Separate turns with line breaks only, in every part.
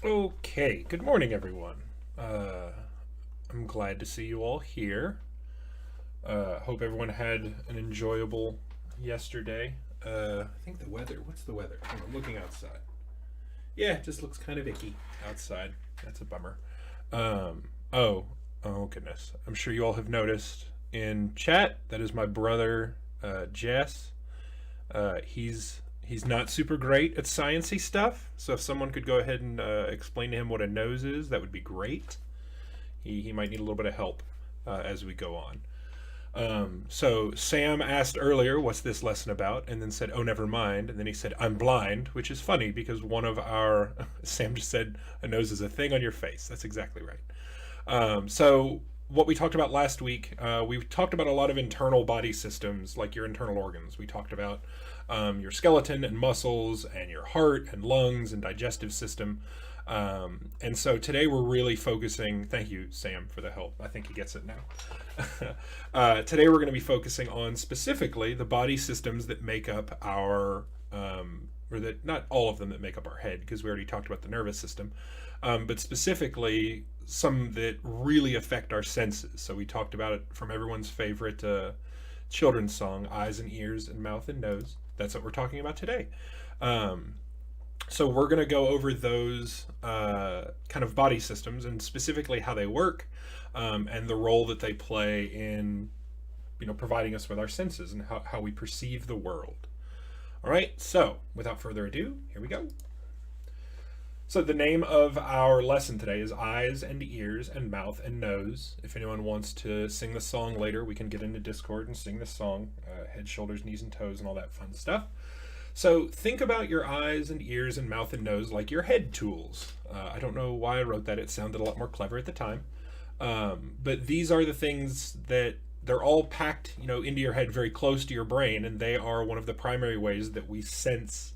Okay, good morning, everyone. I'm glad to see you all here. Hope everyone had an enjoyable yesterday. I think the weather, what's the weather? I'm looking outside. Yeah, it just looks kind of icky outside. That's a bummer. Um, oh, oh goodness. I'm sure you all have noticed in chat that is my brother, Jess. He's not super great at sciencey stuff, so if someone could go ahead and explain to him what a nose is, that would be great. He might need a little bit of help as we go on. So Sam asked earlier, "What's this lesson about?" and then said, "Oh, never mind." And then he said, "I'm blind," which is funny because one of our Sam just said, "A nose is a thing on your face." That's exactly right. So what we talked about last week, we talked about a lot of internal body systems, like your internal organs. We talked about your skeleton and muscles, and your heart and lungs and digestive system. And so today we're really focusing. Thank you, Sam, for the help. I think he gets it now. Today we're going to be focusing on specifically the body systems that make up our, or that not all of them that make up our head, because we already talked about the nervous system, but specifically some that really affect our senses. So we talked about it from everyone's favorite children's song, Eyes and Ears and Mouth and Nose. That's what we're talking about today. Um, so we're going to go over those kind of body systems and specifically how they work, and the role that they play in providing us with our senses and how we perceive the world. All right, so without further ado, here we go. So the name of our lesson today is Eyes and Ears and Mouth and Nose. If anyone wants to sing the song later, we can get into Discord and sing the song, head, shoulders, knees, and toes, and all that fun stuff. So think about your eyes and ears and mouth and nose like your head tools. I don't know why I wrote that. It sounded a lot more clever at the time. But these are the things that they're all packed, into your head very close to your brain, and they are one of the primary ways that we sense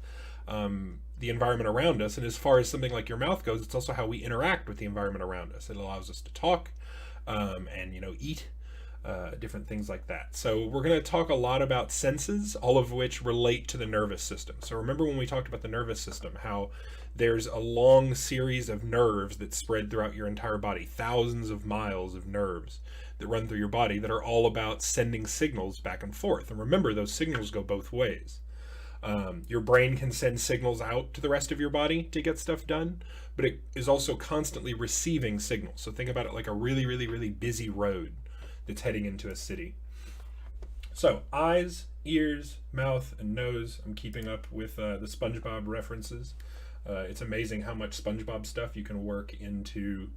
the environment around us. And as far as something like your mouth goes, it's also how we interact with the environment around us. It allows us to talk and eat, different things like that. So we're going to talk a lot about senses, all of which relate to the nervous system. So remember when we talked about the nervous system, how there's a long series of nerves that spread throughout your entire body, thousands of miles of nerves that run through your body that are all about sending signals back and forth. And remember, those signals go both ways. Your brain can send signals out to the rest of your body to get stuff done, but it is also constantly receiving signals. So think about it like a really, really, really busy road that's heading into a city. So eyes, ears, mouth, and nose. I'm keeping up with the SpongeBob references. It's amazing how much SpongeBob stuff you can work into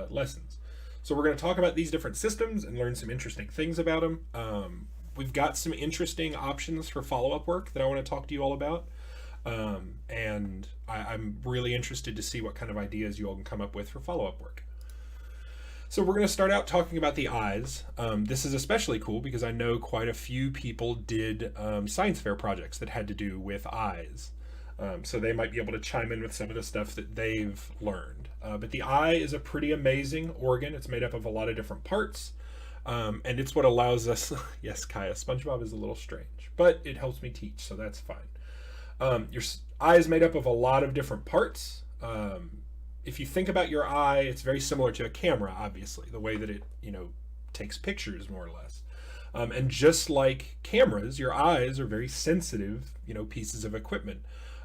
lessons. So we're going to talk about these different systems and learn some interesting things about them. We've got some interesting options for follow-up work that I want to talk to you all about. And I'm really interested to see what kind of ideas you all can come up with for follow-up work. So we're going to start out talking about the eyes. This is especially cool because I know quite a few people did science fair projects that had to do with eyes. So they might be able to chime in with some of the stuff that they've learned. But the eye is a pretty amazing organ. It's made up of a lot of different parts. And it's what allows us, yes, Kaya, SpongeBob is a little strange, but it helps me teach, so that's fine. Your eye is made up of a lot of different parts. If you think about your eye, it's very similar to a camera, obviously, the way that it, takes pictures more or less. And just like cameras, your eyes are very sensitive, pieces of equipment.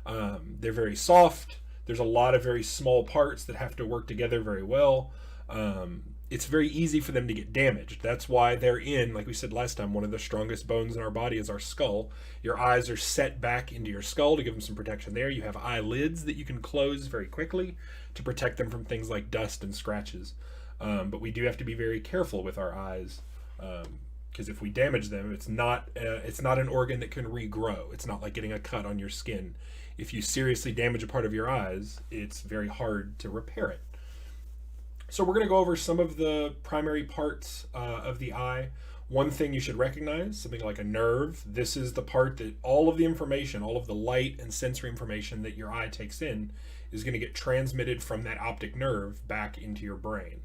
They're very soft. There's a lot of very small parts that have to work together very well. It's very easy for them to get damaged. That's why they're in, like we said last time, one of the strongest bones in our body is our skull. Your eyes are set back into your skull to give them some protection there. You have eyelids that you can close very quickly to protect them from things like dust and scratches. But we do have to be very careful with our eyes, because if we damage them, it's not an organ that can regrow. It's not like getting a cut on your skin. If you seriously damage a part of your eyes, it's very hard to repair it. So we're going to go over some of the primary parts of the eye. One thing you should recognize, something like a nerve, this is the part that all of the information, all of the light and sensory information that your eye takes in is going to get transmitted from that optic nerve back into your brain.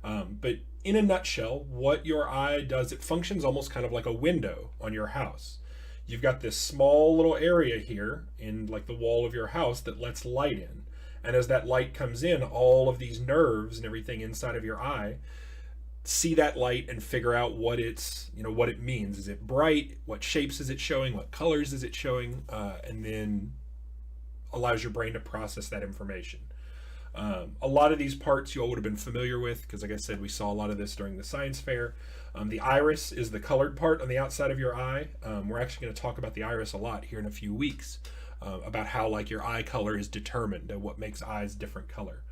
But in a nutshell, what your eye does, it functions almost kind of like a window on your house. You've got this small little area here in like the wall of your house that lets light in. And as that light comes in, all of these nerves and everything inside of your eye see that light and figure out what it's, what it means. Is it bright? What shapes is it showing? What colors is it showing? And then allows your brain to process that information. A lot of these parts you all would have been familiar with because, like I said, we saw a lot of this during the science fair. The iris is the colored part on the outside of your eye. We're actually going to talk about the iris a lot here in a few weeks, about how like your eye color is determined and what makes eyes different color.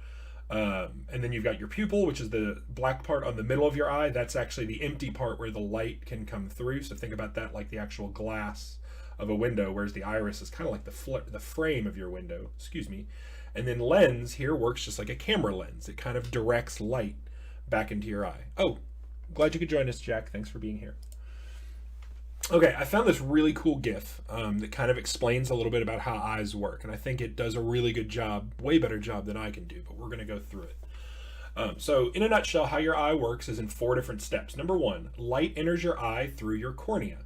And then you've got your pupil, which is the black part on the middle of your eye. That's actually the empty part where the light can come through. So think about that like the actual glass of a window, whereas the iris is kind of like the frame of your window. Excuse me. And then lens here works just like a camera lens. It kind of directs light back into your eye. Oh, glad you could join us, Jack. Thanks for being here. Okay, I found this really cool GIF that kind of explains a little bit about how eyes work. And I think it does a really good job, way better job than I can do, but we're going to go through it. So in a nutshell, how your eye works is in 4 different steps. Number 1, light enters your eye through your cornea,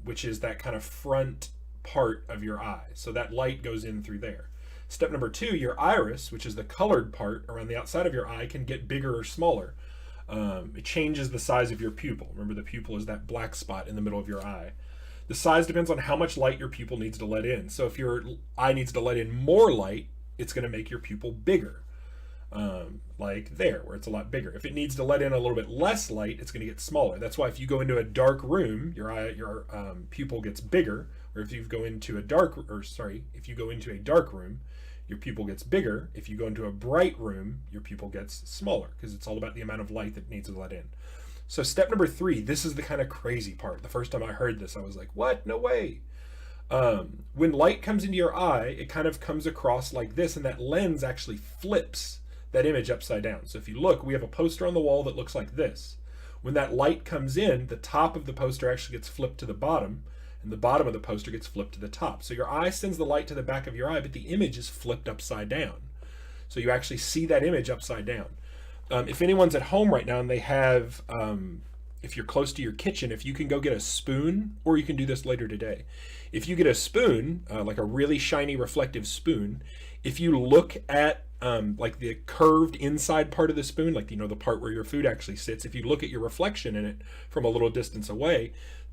which is that kind of front part of your eye. So that light goes in through there. Step number 2, your iris, which is the colored part around the outside of your eye, can get bigger or smaller. It changes the size of your pupil. Remember, the pupil is that black spot in the middle of your eye. The size depends on how much light your pupil needs to let in. So if your eye needs to let in more light, it's going to make your pupil bigger. Like there, where it's a lot bigger. If it needs to let in a little bit less light, it's going to get smaller. That's why if you go into a dark room, your pupil gets bigger. Or if you go into a dark room, your pupil gets bigger. If you go into a bright room, your pupil gets smaller because it's all about the amount of light that needs to let in. So step number 3, this is the kind of crazy part. The first time I heard this, I was like, what? No way. When light comes into your eye, it kind of comes across like this, and that lens actually flips that image upside down. So if you look, we have a poster on the wall that looks like this. When that light comes in, the top of the poster actually gets flipped to the bottom, and the bottom of the poster gets flipped to the top. So your eye sends the light to the back of your eye, but the image is flipped upside down. So you actually see that image upside down. If anyone's at home right now and they have, if you're close to your kitchen, if you can go get a spoon, or you can do this later today. If you get a spoon, like a really shiny reflective spoon, if you look at like the curved inside part of the spoon, like, the part where your food actually sits, if you look at your reflection in it from a little distance away,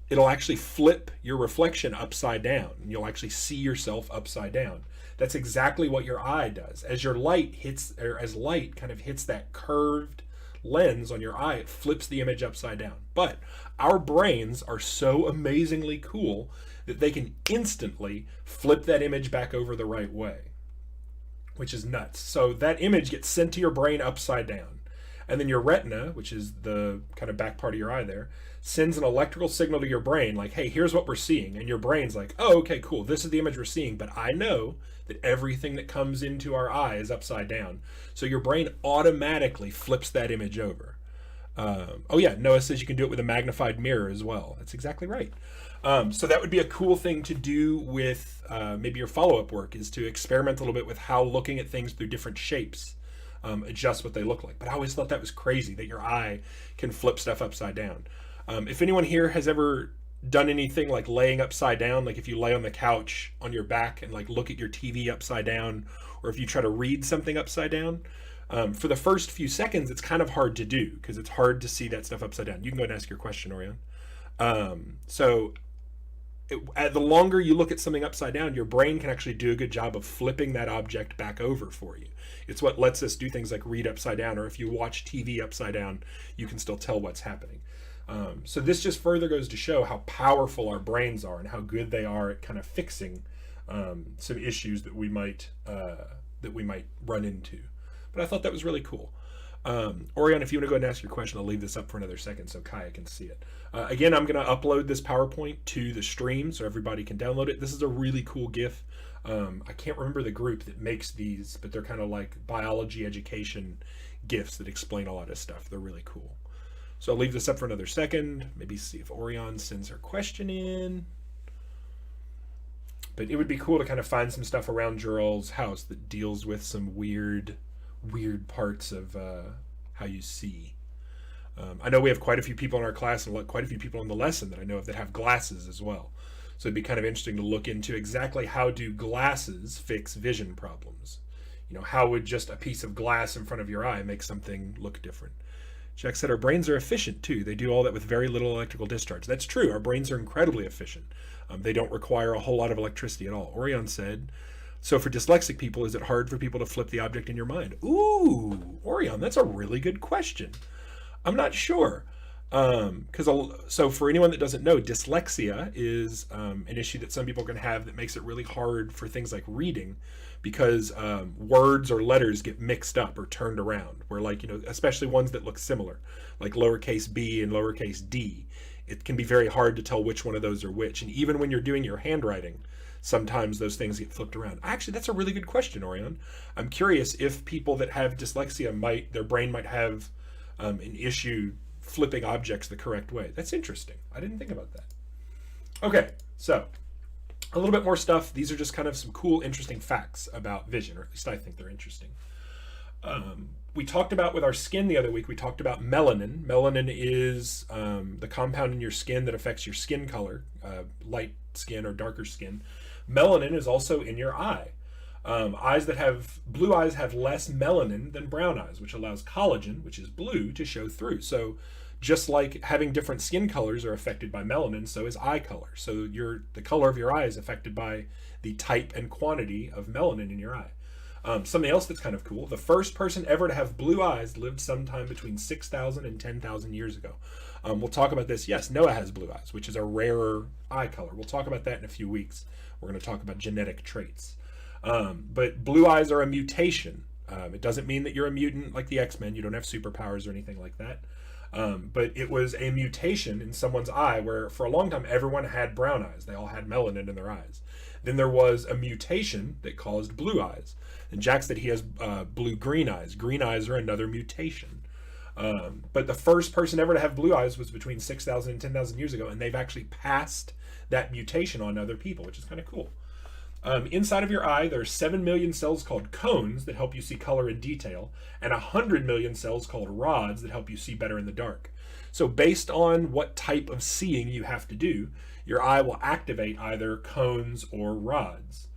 it'll actually flip your reflection upside down. And you'll actually see yourself upside down. That's exactly what your eye does. As light kind of hits that curved lens on your eye, it flips the image upside down. But our brains are so amazingly cool that they can instantly flip that image back over the right way, which is nuts. So that image gets sent to your brain upside down. And then your retina, which is the kind of back part of your eye there, sends an electrical signal to your brain like, hey, here's what we're seeing. And your brain's like, oh, okay, cool. This is the image we're seeing. But I know that everything that comes into our eye is upside down. So your brain automatically flips that image over. Oh yeah, Noah says you can do it with a magnified mirror as well. That's exactly right. So that would be a cool thing to do with maybe your follow-up work, is to experiment a little bit with how looking at things through different shapes adjust what they look like. But I always thought that was crazy that your eye can flip stuff upside down. If anyone here has ever done anything like laying upside down, like if you lay on the couch on your back and like look at your TV upside down, or if you try to read something upside down, for the first few seconds, it's kind of hard to do because it's hard to see that stuff upside down. You can go and ask your question, Orion. The longer you look at something upside down, your brain can actually do a good job of flipping that object back over for you. It's what lets us do things like read upside down, or if you watch TV upside down, you can still tell what's happening. So this just further goes to show how powerful our brains are and how good they are at kind of fixing some issues that we might run into. But I thought that was really cool. Orion, if you want to go ahead and ask your question, I'll leave this up for another second so Kaya can see it. Again, I'm going to upload this PowerPoint to the stream so everybody can download it. This is a really cool GIF. I can't remember the group that makes these, but they're kind of like biology education GIFs that explain a lot of stuff. They're really cool. So I'll leave this up for another second. Maybe see if Orion sends her question in. But it would be cool to kind of find some stuff around Jural's house that deals with some weird parts of how you see. I know we have quite a few people in our class and quite a few people in the lesson that I know of that have glasses as well. So it'd be kind of interesting to look into exactly how do glasses fix vision problems. How would just a piece of glass in front of your eye make something look different? Jack said our brains are efficient too. They do all that with very little electrical discharge. That's true. Our brains are incredibly efficient. They don't require a whole lot of electricity at all. Orion said, so for dyslexic people, is it hard for people to flip the object in your mind? Ooh, Orion, that's a really good question. I'm not sure. So for anyone that doesn't know, dyslexia is an issue that some people can have that makes it really hard for things like reading, because words or letters get mixed up or turned around, where especially ones that look similar, like lowercase b and lowercase d. It can be very hard to tell which one of those are which. And even when you're doing your handwriting, sometimes those things get flipped around. Actually, that's a really good question, Orion. I'm curious if people that have dyslexia their brain might have an issue flipping objects the correct way. That's interesting. I didn't think about that. Okay, so a little bit more stuff. These are just kind of some cool, interesting facts about vision, or at least I think they're interesting. We talked about with our skin the other week, we talked about melanin. Melanin is the compound in your skin that affects your skin color, light skin or darker skin. Melanin is also in your eye. Blue eyes have less melanin than brown eyes, which allows collagen, which is blue, to show through. So just like having different skin colors are affected by melanin, so is eye color. So the color of your eye is affected by the type and quantity of melanin in your eye. Something else that's kind of cool, the first person ever to have blue eyes lived sometime between 6,000 and 10,000 years ago. We'll talk about this. Yes, Noah has blue eyes, which is a rarer eye color. We'll talk about that in a few weeks. We're going to talk about genetic traits. But blue eyes are a mutation. It doesn't mean that you're a mutant like the X-Men. You don't have superpowers or anything like that. But it was a mutation in someone's eye where for a long time everyone had brown eyes. They all had melanin in their eyes. Then there was a mutation that caused blue eyes. And Jack said he has blue-green eyes. Green eyes are another mutation. But the first person ever to have blue eyes was between 6,000 and 10,000 years ago, and they've actually passed that mutation on to other people, which is kind of cool. Inside of your eye, there are 7 million cells called cones that help you see color and detail, and 100 million cells called rods that help you see better in the dark. So based on what type of seeing you have to do, your eye will activate either cones or rods.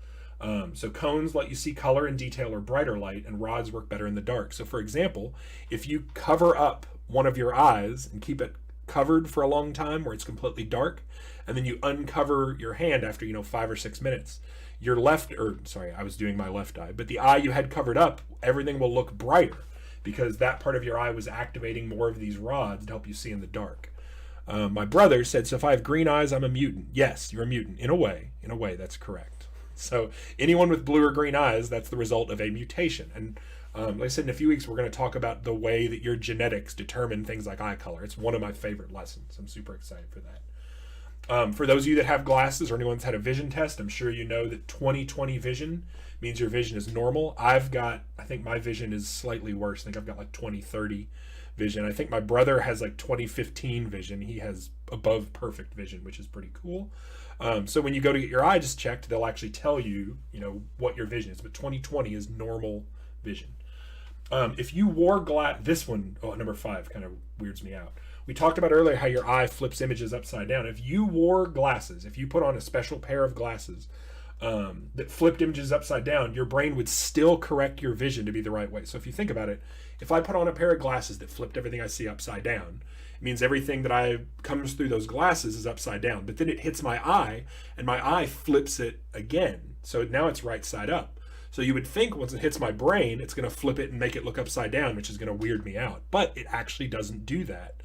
So cones let you see color and detail or brighter light, and rods work better in the dark. So for example, if you cover up one of your eyes and keep it covered for a long time where it's completely dark, and then you uncover your hand after 5 or 6 minutes, I was doing my left eye, but the eye you had covered up, everything will look brighter because that part of your eye was activating more of these rods to help you see in the dark. My brother said, so if I have green eyes, I'm a mutant. Yes, you're a mutant. In a way, that's correct. So anyone with blue or green eyes, that's the result of a mutation. And like I said, in a few weeks, we're going to talk about the way that your genetics determine things like eye color. It's one of my favorite lessons. I'm super excited for that. For those of you that have glasses or anyone's had a vision test, I'm sure you know that 20/20 vision means your vision is normal. I think my vision is slightly worse. I think I've got like 20/30 vision. I think my brother has like 20/15 vision. He has above perfect vision, which is pretty cool. So when you go to get your eyes checked, they'll actually tell you, what your vision is. But 20/20 is normal vision. If you wore this one, number 5 kind of weirds me out. We talked about earlier how your eye flips images upside down. If you wore glasses, if you put on a special pair of glasses that flipped images upside down, your brain would still correct your vision to be the right way. So if you think about it, if I put on a pair of glasses that flipped everything I see upside down, it means everything that comes through those glasses is upside down. But then it hits my eye, and my eye flips it again. So now it's right side up. So you would think once it hits my brain, it's going to flip it and make it look upside down, which is going to weird me out. But it actually doesn't do that.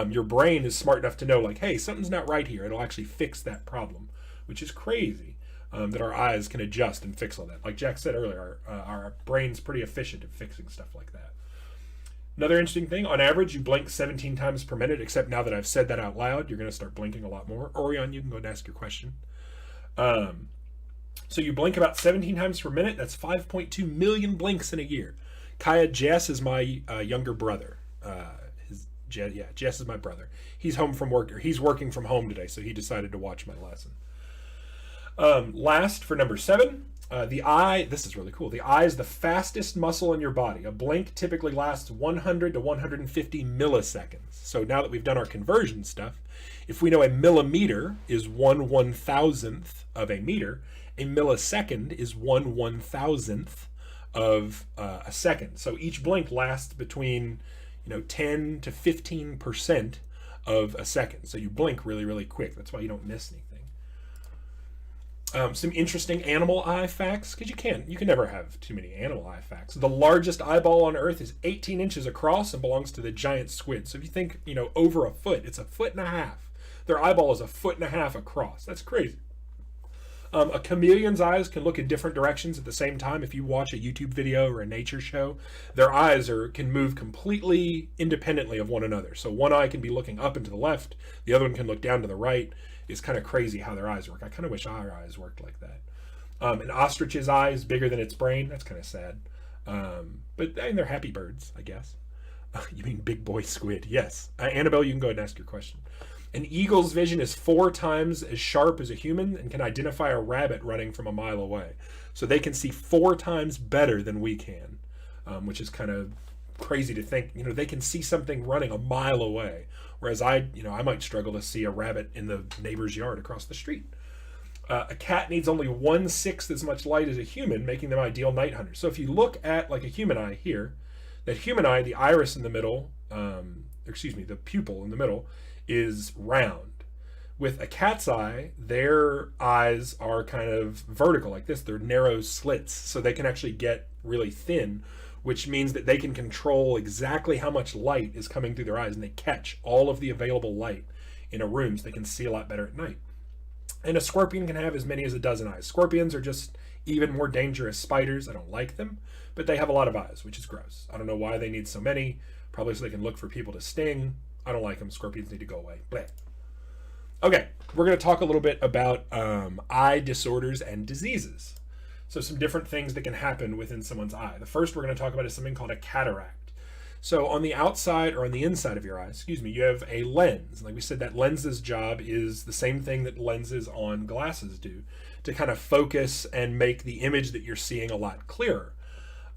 Your brain is smart enough to know, like, hey, something's not right here. It'll actually fix that problem, which is crazy that our eyes can adjust and fix all that. Like Jack said earlier, our brain's pretty efficient at fixing stuff like that. Another interesting thing, on average, you blink 17 times per minute, except now that I've said that out loud, you're going to start blinking a lot more. Orion, you can go and ask your question. So you blink about 17 times per minute. That's 5.2 million blinks in a year. Kaya, Jess is my younger brother. Jess is my brother. He's home from work, or he's working from home today, so he decided to watch my lesson. Last, for number 7, the eye. This is really cool. The eye is the fastest muscle in your body. A blink typically lasts 100 to 150 milliseconds. So now that we've done our conversion stuff, if we know a millimeter is 1/1000th of a meter, a millisecond is 1/1000th of a second. So each blink lasts between 10 to 15% of a second. So you blink really, really quick. That's why you don't miss anything. Some interesting animal eye facts, because you can never have too many animal eye facts. The largest eyeball on Earth is 18 inches across and belongs to the giant squid. So if you think, over a foot, it's 1.5 feet. Their eyeball is 1.5 feet across. That's crazy. A chameleon's eyes can look in different directions at the same time. If you watch a YouTube video or a nature show, their eyes can move completely independently of one another. So one eye can be looking up and to the left, the other one can look down to the right. It's kind of crazy how their eyes work. I kind of wish our eyes worked like that. An ostrich's eye is bigger than its brain. That's kind of sad. But they're happy birds, I guess. You mean big boy squid? Yes. Annabelle, you can go ahead and ask your question. An eagle's vision is 4 times as sharp as a human and can identify a rabbit running from a mile away. So they can see 4 times better than we can, which is kind of crazy to think. They can see something running a mile away, whereas I might struggle to see a rabbit in the neighbor's yard across the street. A cat needs only 1/6 as much light as a human, making them ideal night hunters. So if you look at like a human eye here, that human eye, the iris in the middle, the pupil in the middle, is round. With a cat's eye, their eyes are kind of vertical like this. They're narrow slits, so they can actually get really thin, which means that they can control exactly how much light is coming through their eyes, and they catch all of the available light in a room, so they can see a lot better at night. And a scorpion can have as many as a dozen eyes. Scorpions are just even more dangerous spiders. I don't like them, but they have a lot of eyes, which is gross. I don't know why they need so many. Probably so they can look for people to sting. I don't like them. Scorpions need to go away. Bleh. Okay, we're going to talk a little bit about eye disorders and diseases. So some different things that can happen within someone's eye. The first we're going to talk about is something called a cataract. So on the outside or on the inside of your eye, you have a lens. Like we said, that lens's job is the same thing that lenses on glasses do, to kind of focus and make the image that you're seeing a lot clearer.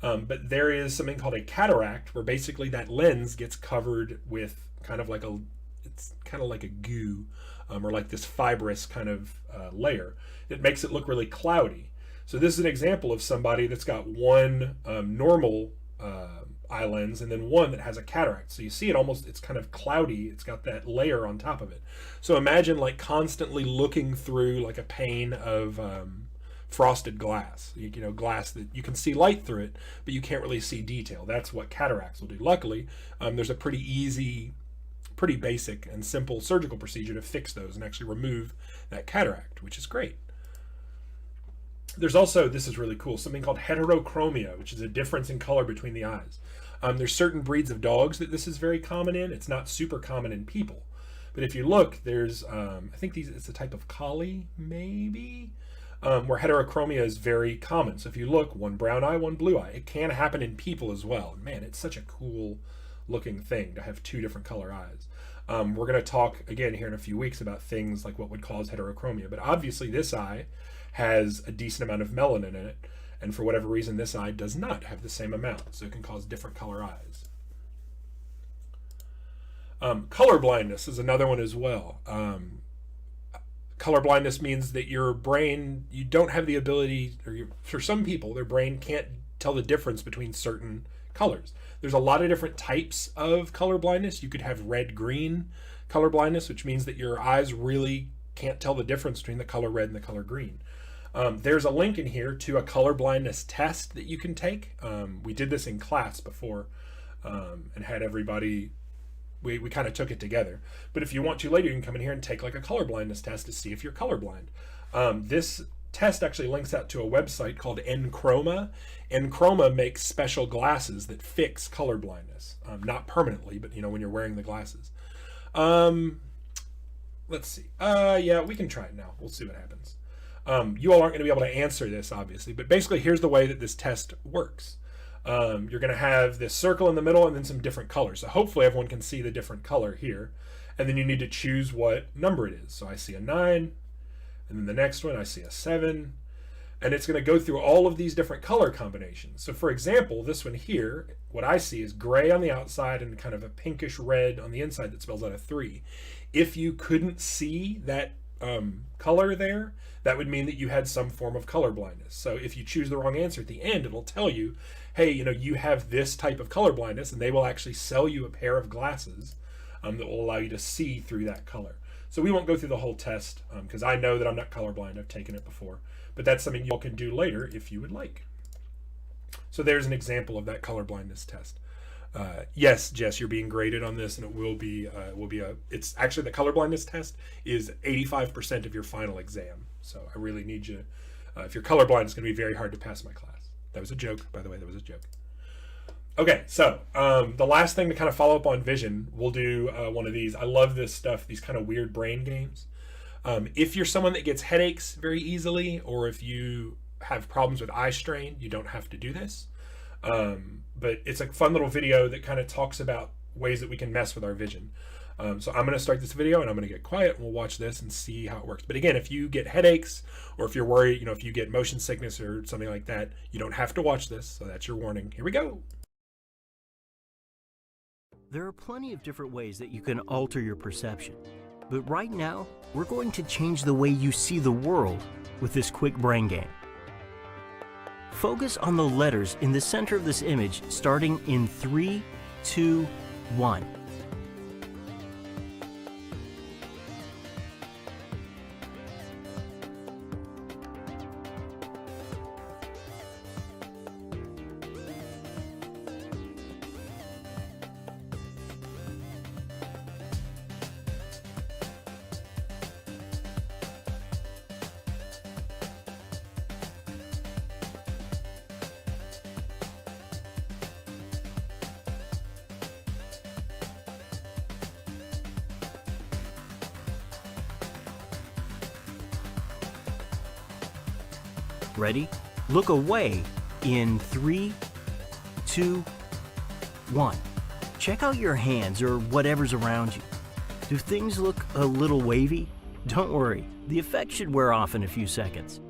But there is something called a cataract, where basically that lens gets covered with kind of like a goo, or like this fibrous kind of layer. It makes it look really cloudy. So this is an example of somebody that's got one normal eye lens and then one that has a cataract. So you see it's kind of cloudy. It's got that layer on top of it. So imagine like constantly looking through like a pane of frosted glass, glass that you can see light through it, but you can't really see detail. That's what cataracts will do. Luckily, there's a pretty easy, pretty basic and simple surgical procedure to fix those and actually remove that cataract, which is great. There's also, this is really cool, something called heterochromia, which is a difference in color between the eyes. There's certain breeds of dogs that this is very common in. It's not super common in people. But if you look, there's, I think it's a type of collie, maybe, where heterochromia is very common. So if you look, one brown eye, one blue eye. It can happen in people as well. Man, it's such a cool looking thing to have 2 different color eyes. We're going to talk again here in a few weeks about things like what would cause heterochromia. But obviously this eye has a decent amount of melanin in it, and for whatever reason this eye does not have the same amount, so it can cause different color eyes. Color blindness is another one as well. Color blindness means that your brain, you don't have the ability, for some people, their brain can't tell the difference between certain colors. There's a lot of different types of color blindness. You could have red-green color blindness, which means that your eyes really can't tell the difference between the color red and the color green. There's a link in here to a color blindness test that you can take. We did this in class before and had everybody, we kind of took it together. But if you want to later, you can come in here and take like a color blindness test to see if you're colorblind. This test actually links out to a website called Enchroma. Enchroma makes special glasses that fix color blindness. Not permanently, but when you're wearing the glasses. Let's see. Yeah, we can try it now. We'll see what happens. You all aren't going to be able to answer this, obviously, but basically here's the way that this test works. You're going to have this circle in the middle and then some different colors. So hopefully everyone can see the different color here. And then you need to choose what number it is. So I see a 9, and then the next one I see a 7. And it's going to go through all of these different color combinations. So for example, this one here, what I see is gray on the outside and kind of a pinkish red on the inside that spells out a 3. If you couldn't see that color there, that would mean that you had some form of color blindness. So if you choose the wrong answer at the end, it'll tell you, hey, you have this type of color blindness, and they will actually sell you a pair of glasses that will allow you to see through that color. So we won't go through the whole test because I know that I'm not colorblind. I've taken it before. But that's something y'all can do later if you would like. So there's an example of that color blindness test. Yes, Jess, you're being graded on this, and it will be it's actually, the color blindness test is 85% of your final exam. So I really need you, if you're colorblind, it's going to be very hard to pass my class. That was a joke, by the way, that was a joke. Okay, so the last thing to kind of follow up on vision, we'll do one of these. I love this stuff, these kind of weird brain games. If you're someone that gets headaches very easily, or if you have problems with eye strain, you don't have to do this. But it's a fun little video that kind of talks about ways that we can mess with our vision. So I'm going to start this video and I'm going to get quiet and we'll watch this and see how it works. But again, if you get headaches or if you're worried, if you get motion sickness or something like that, you don't have to watch this. So that's your warning. Here we go.
There are plenty of different ways that you can alter your perception. But right now, we're going to change the way you see the world with this quick brain game. Focus on the letters in the center of this image, starting in 3, 2, 1. Ready? Look away in 3, 2, 1. Check out your hands or whatever's around you. Do things look a little wavy? Don't worry, the effect should wear off in a few seconds.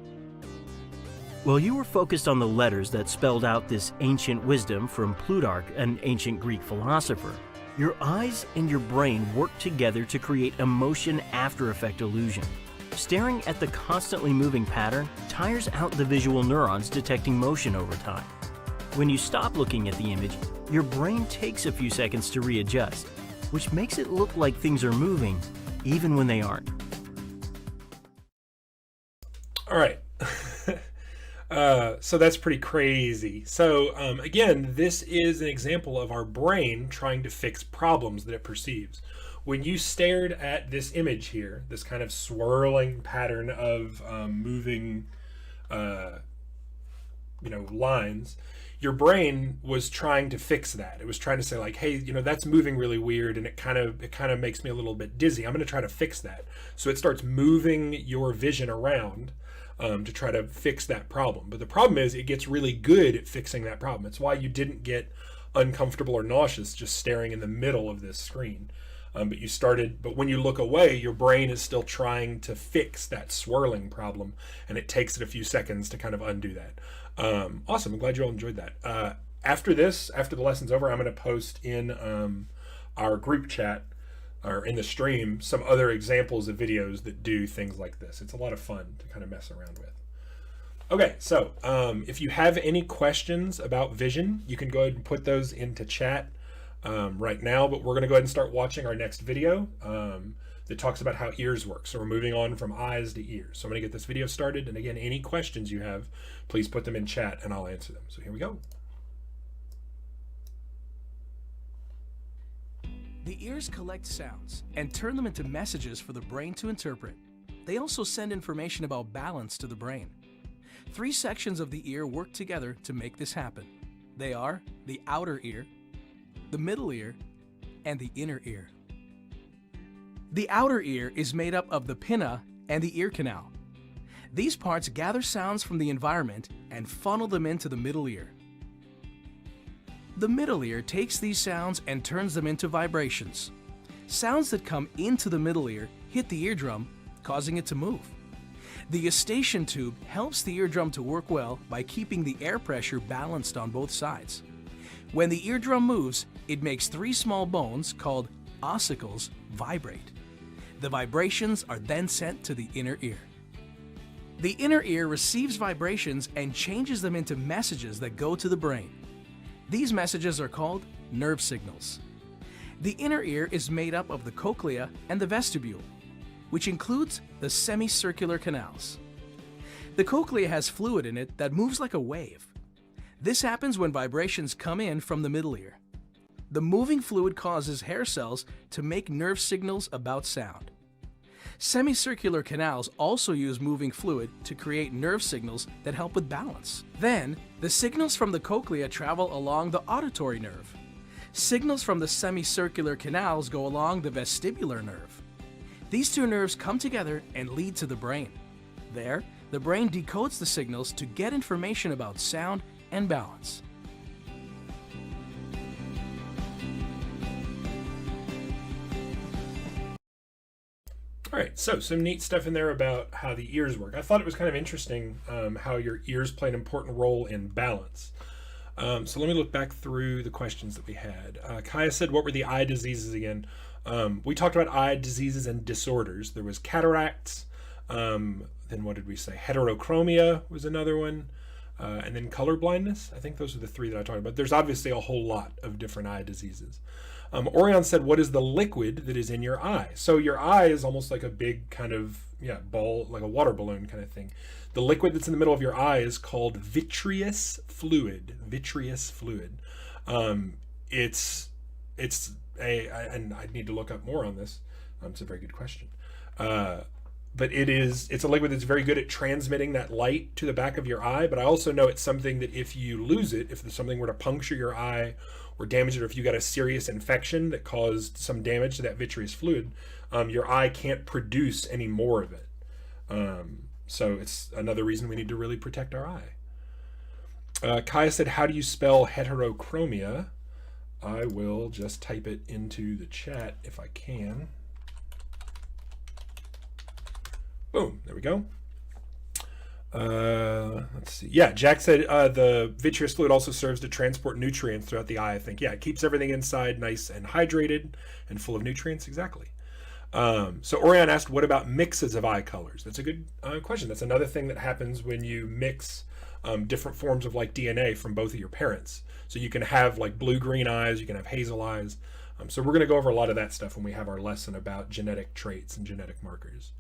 While you were focused on the letters that spelled out this ancient wisdom from Plutarch, an ancient Greek philosopher, your eyes and your brain work together to create a motion after effect illusion. Staring at the constantly moving pattern tires out the visual neurons detecting motion over time. When you stop looking at the image, your brain takes a few seconds to readjust, which makes it look like things are moving, even when they aren't.
All right. So that's pretty crazy. So again, this is an example of our brain trying to fix problems that it perceives. When you stared at this image here, this kind of swirling pattern of moving, lines, your brain was trying to fix that. It was trying to say like, hey, that's moving really weird, and it kind of makes me a little bit dizzy. I'm going to try to fix that. So it starts moving your vision around to try to fix that problem. But the problem is, it gets really good at fixing that problem. It's why you didn't get uncomfortable or nauseous just staring in the middle of this screen. But when you look away, your brain is still trying to fix that swirling problem, and it takes it a few seconds to kind of undo that. Awesome. I'm glad you all enjoyed that. After the lesson's over, I'm going to post in our group chat or in the stream some other examples of videos that do things like this. It's a lot of fun to kind of mess around with. Okay, so if you have any questions about vision, you can go ahead and put those into chat right now, but we're going to go ahead and start watching our next video that talks about how ears work. So we're moving on from eyes to ears. So I'm going to get this video started, and again, any questions you have, please put them in chat and I'll answer them. So here we go.
The ears collect sounds and turn them into messages for the brain to interpret. They also send information about balance to the brain. 3 sections of the ear work together to make this happen. They are the outer ear, the middle ear, and the inner ear. The outer ear is made up of the pinna and the ear canal. These parts gather sounds from the environment and funnel them into the middle ear. The middle ear takes these sounds and turns them into vibrations. Sounds that come into the middle ear hit the eardrum, causing it to move. The eustachian tube helps the eardrum to work well by keeping the air pressure balanced on both sides. When the eardrum moves, it makes 3 small bones, called ossicles, vibrate. The vibrations are then sent to the inner ear. The inner ear receives vibrations and changes them into messages that go to the brain. These messages are called nerve signals. The inner ear is made up of the cochlea and the vestibule, which includes the semicircular canals. The cochlea has fluid in it that moves like a wave. This happens when vibrations come in from the middle ear. The moving fluid causes hair cells to make nerve signals about sound. Semicircular canals also use moving fluid to create nerve signals that help with balance. Then, the signals from the cochlea travel along the auditory nerve. Signals from the semicircular canals go along the vestibular nerve. These two nerves come together and lead to the brain. There, the brain decodes the signals to get information about sound and balance.
All right, so some neat stuff in there about how the ears work. I thought it was kind of interesting how your ears play an important role in balance. So let me look back through the questions that we had. Kaya said, what were the eye diseases again? We talked about eye diseases and disorders. There was cataracts. Then what did we say? Heterochromia was another one. And then color blindness. I think those are the three that I talked about. There's obviously a whole lot of different eye diseases. Orion said, what is the liquid that is in your eye? So your eye is almost like a big kind of, ball, like a water balloon kind of thing. The liquid that's in the middle of your eye is called vitreous fluid. Vitreous fluid. It's and I need to look up more on this. It's a very good question. But it's a liquid that's very good at transmitting that light to the back of your eye. But I also know it's something that if you lose it, if something were to puncture your eye or damage it, or if you got a serious infection that caused some damage to that vitreous fluid, your eye can't produce any more of it. So it's another reason we need to really protect our eye. Kaya said, how do you spell heterochromia? I will just type it into the chat if I can. Boom, there we go. Let's see. Yeah, Jack said the vitreous fluid also serves to transport nutrients throughout the eye, I think. Yeah, it keeps everything inside nice and hydrated and full of nutrients, exactly. So Orion asked, what about mixes of eye colors? That's a good question. That's another thing that happens when you mix different forms of like DNA from both of your parents. So you can have like blue-green eyes, you can have hazel eyes. So we're going to go over a lot of that stuff when we have our lesson about genetic traits and genetic markers.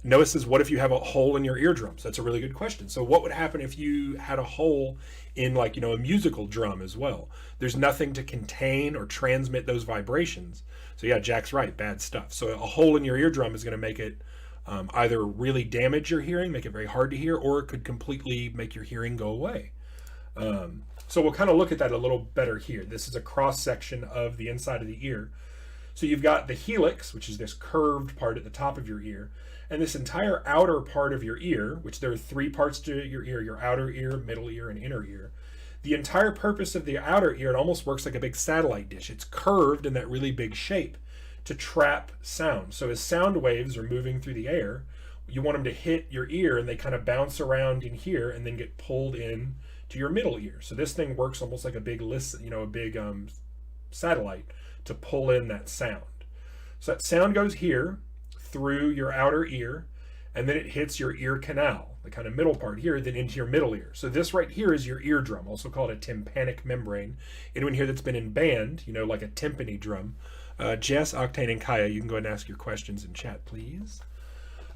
Noah says, what if you have a hole in your eardrums? That's a really good question. So what would happen if you had a hole in like, a musical drum as well? There's nothing to contain or transmit those vibrations. So yeah, Jack's right, bad stuff. So a hole in your eardrum is going to make it either really damage your hearing, make it very hard to hear, or it could completely make your hearing go away. So we'll kind of look at that a little better here. This is a cross section of the inside of the ear. So you've got the helix, which is this curved part at the top of your ear, and this entire outer part of your ear, which there are three parts to your ear, your outer ear, middle ear, and inner ear. The entire purpose of the outer ear, it almost works like a big satellite dish. It's curved in that really big shape to trap sound. So as sound waves are moving through the air, you want them to hit your ear and they kind of bounce around in here and then get pulled in to your middle ear. So this thing works almost like a big satellite to pull in that sound. So that sound goes here through your outer ear, and then it hits your ear canal, the kind of middle part here, then into your middle ear. So this right here is your eardrum, also called a tympanic membrane. Anyone here that's been in band, like a timpani drum. Jess, Octane, and Kaya, you can go ahead and ask your questions in chat, please.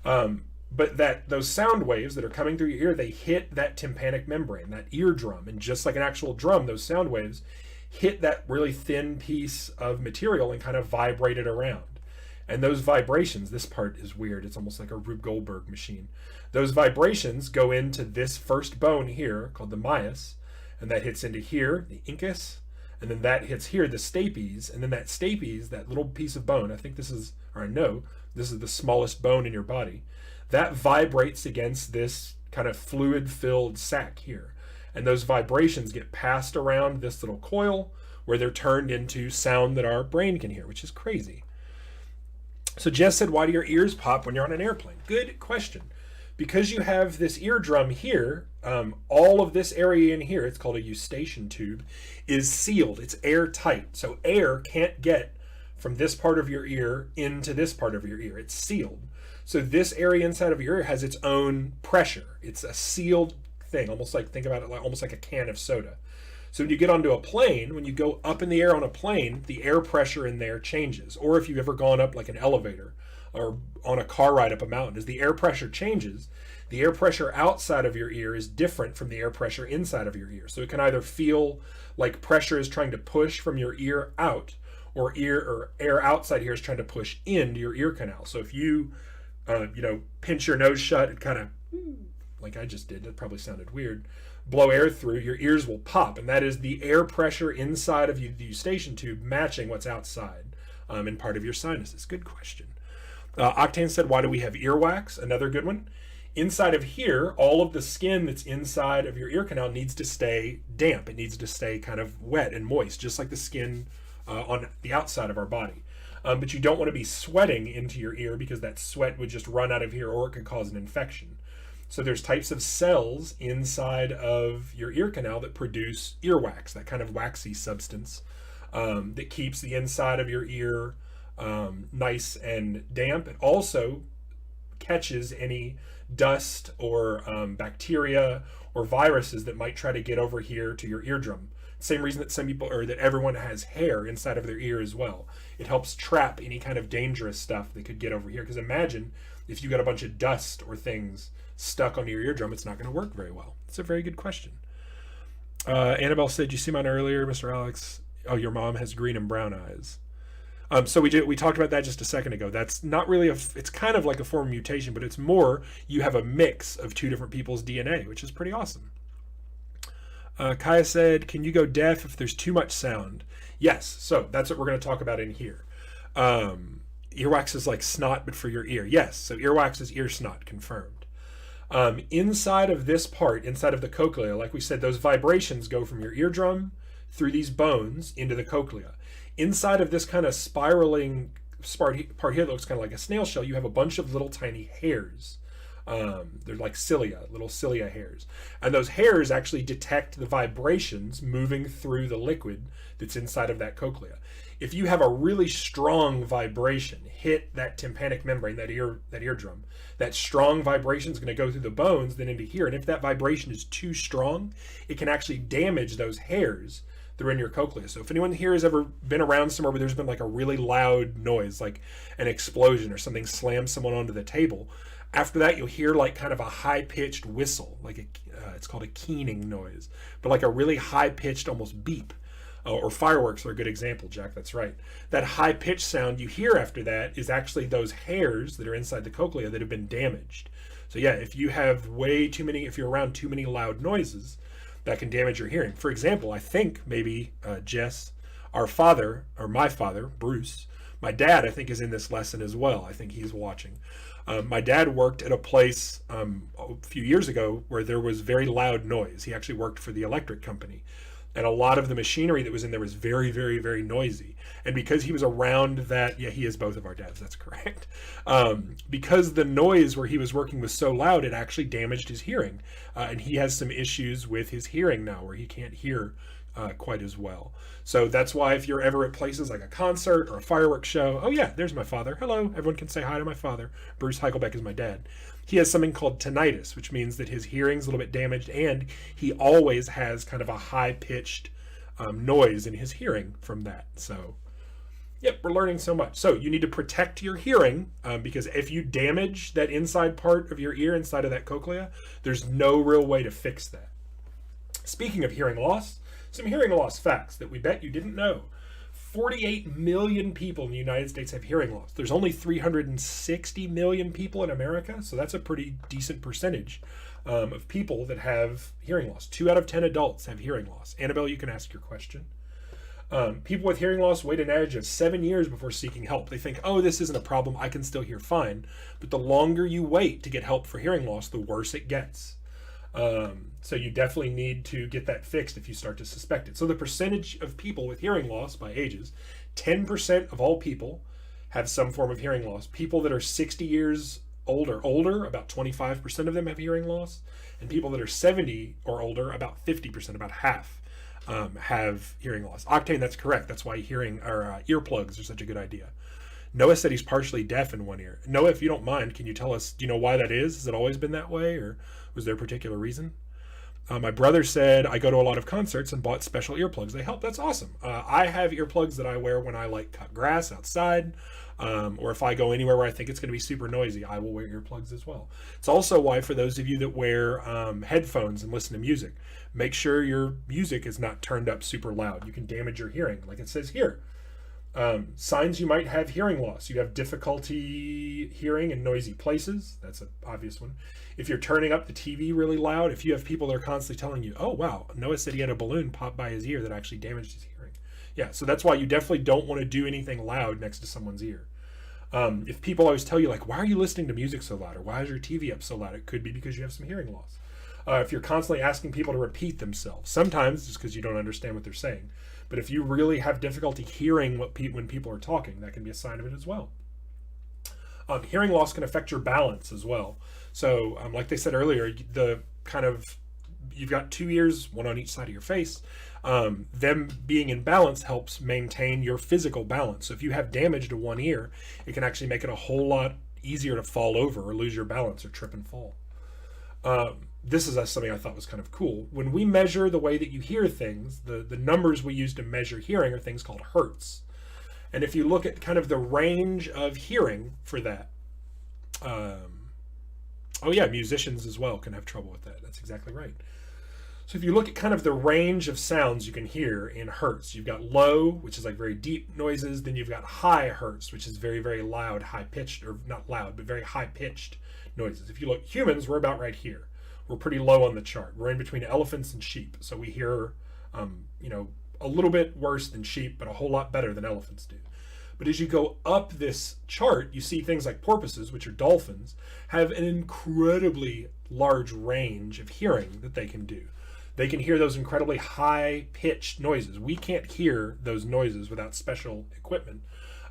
But those sound waves that are coming through your ear, they hit that tympanic membrane, that eardrum, and just like an actual drum, those sound waves hit that really thin piece of material and kind of vibrate it around. And those vibrations, this part is weird. It's almost like a Rube Goldberg machine. Those vibrations go into this first bone here called the myas, and that hits into here, the incus, and then that hits here, the stapes, and then that stapes, that little piece of bone, this is the smallest bone in your body, that vibrates against this kind of fluid-filled sac here. And those vibrations get passed around this little coil where they're turned into sound that our brain can hear, which is crazy. So Jess said, why do your ears pop when you're on an airplane? Good question. Because you have this eardrum here, all of this area in here, it's called a eustachian tube, is sealed. It's airtight. So air can't get from this part of your ear into this part of your ear. It's sealed. So this area inside of your ear has its own pressure. It's a sealed thing, almost like, think about it like almost like a can of soda. So when you get onto a plane, when you go up in the air on a plane, the air pressure in there changes. Or if you've ever gone up like an elevator or on a car ride up a mountain, as the air pressure changes, the air pressure outside of your ear is different from the air pressure inside of your ear. So it can either feel like pressure is trying to push from your ear out, or air outside here is trying to push into your ear canal. So if you, pinch your nose shut and kind of, like I just did, that probably sounded weird, blow air through, your ears will pop. And that is the air pressure inside of the eustachian tube matching what's outside in part of your sinuses. Good question. Octane said, why do we have earwax? Another good one. Inside of here, all of the skin that's inside of your ear canal needs to stay damp. It needs to stay kind of wet and moist, just like the skin on the outside of our body. But you don't want to be sweating into your ear because that sweat would just run out of here, or it could cause an infection. So there's types of cells inside of your ear canal that produce earwax, that kind of waxy substance that keeps the inside of your ear nice and damp. It also catches any dust or bacteria or viruses that might try to get over here to your eardrum. Same reason that some people, or that everyone has hair inside of their ear as well. It helps trap any kind of dangerous stuff that could get over here. Because imagine if you got a bunch of dust or things stuck on your eardrum, it's not going to work very well. It's a very good question. Annabelle said, you see mine earlier, Mr. Alex? Oh, your mom has green and brown eyes. So we talked about that just a second ago. That's not really it's kind of like a form of mutation, but it's more, you have a mix of two different people's DNA, which is pretty awesome. Kaya said, can you go deaf if there's too much sound? Yes, so that's what we're going to talk about in here. Earwax is like snot, but for your ear. Yes, so earwax is ear snot, confirmed. Inside of this part, inside of the cochlea, like we said, those vibrations go from your eardrum through these bones into the cochlea. Inside of this kind of spiraling part here that looks kind of like a snail shell, you have a bunch of little tiny hairs. They're like cilia, little cilia hairs. And those hairs actually detect the vibrations moving through the liquid that's inside of that cochlea. If you have a really strong vibration hit that tympanic membrane, that eardrum, that strong vibration is going to go through the bones, then into here. And if that vibration is too strong, it can actually damage those hairs that are in your cochlea. So if anyone here has ever been around somewhere where there's been like a really loud noise, like an explosion or something slams someone onto the table, after that you'll hear like kind of a high-pitched whistle, like it's called a keening noise, but like a really high-pitched almost beep. Or fireworks are a good example, Jack, that's right. That high-pitched sound you hear after that is actually those hairs that are inside the cochlea that have been damaged. So yeah, if you have if you're around too many loud noises, that can damage your hearing. For example, I think maybe Jess, our father, or my father, Bruce, my dad, I think is in this lesson as well. I think he's watching. My dad worked at a place a few years ago where there was very loud noise. He actually worked for the electric company. And a lot of the machinery that was in there was very, very, very noisy. And because he was around that, yeah, he is both of our dads, that's correct. Because the noise where he was working was so loud, it actually damaged his hearing. And he has some issues with his hearing now where he can't hear quite as well. So that's why if you're ever at places like a concert or a fireworks show, oh yeah, there's my father. Hello, everyone can say hi to my father. Bruce Heichelbeck is my dad. He has something called tinnitus, which means that his hearing's a little bit damaged, and he always has kind of a high-pitched noise in his hearing from that. So, yep, we're learning so much. So you need to protect your hearing because if you damage that inside part of your ear, inside of that cochlea, there's no real way to fix that. Speaking of hearing loss, some hearing loss facts that we bet you didn't know. 48 million people in the United States have hearing loss. There's only 360 million people in America, so that's a pretty decent percentage of people that have hearing loss. 2 out of 10 adults have hearing loss. Annabelle, you can ask your question. People with hearing loss wait an average of 7 years before seeking help. They think, oh, this isn't a problem, I can still hear fine. But the longer you wait to get help for hearing loss, the worse it gets. So you definitely need to get that fixed if you start to suspect it. So the percentage of people with hearing loss by ages, 10% of all people have some form of hearing loss. People that are 60 years old or older, about 25% of them have hearing loss. And people that are 70 or older, about 50%, about half, have hearing loss. Octane, that's correct. That's why earplugs are such a good idea. Noah said he's partially deaf in one ear. Noah, if you don't mind, can you tell us, do you know why that is? Has it always been that way, or was there a particular reason? My brother said, I go to a lot of concerts and bought special earplugs. They help. That's awesome. I have earplugs that I wear when I cut grass outside, or if I go anywhere where I think it's going to be super noisy, I will wear earplugs as well. It's also why, for those of you that wear headphones and listen to music, make sure your music is not turned up super loud. You can damage your hearing, like it says here. Signs you might have hearing loss. You have difficulty hearing in noisy places. That's an obvious one. If you're turning up the TV really loud, if you have people that are constantly telling you, oh, wow, Noah said he had a balloon pop by his ear that actually damaged his hearing. Yeah, so that's why you definitely don't want to do anything loud next to someone's ear. If people always tell you, why are you listening to music so loud? Or why is your TV up so loud? It could be because you have some hearing loss. If you're constantly asking people to repeat themselves, sometimes it's because you don't understand what they're saying. But if you really have difficulty hearing when people are talking, that can be a sign of it as well. Hearing loss can affect your balance as well. So like they said earlier, you've got two ears, one on each side of your face. Them being in balance helps maintain your physical balance. So if you have damage to one ear, it can actually make it a whole lot easier to fall over or lose your balance or trip and fall. This is something I thought was kind of cool. When we measure the way that you hear things, the numbers we use to measure hearing are things called hertz. And if you look at kind of the range of hearing for that, musicians as well can have trouble with that. That's exactly right. So if you look at kind of the range of sounds you can hear in hertz, you've got low, which is very deep noises. Then you've got high hertz, which is very, very loud, high-pitched, or not loud, but very high-pitched noises. If you look, humans, we're about right here. We're pretty low on the chart. We're in between elephants and sheep. So we hear, a little bit worse than sheep, but a whole lot better than elephants do. But as you go up this chart, you see things like porpoises, which are dolphins, have an incredibly large range of hearing that they can do. They can hear those incredibly high-pitched noises. We can't hear those noises without special equipment.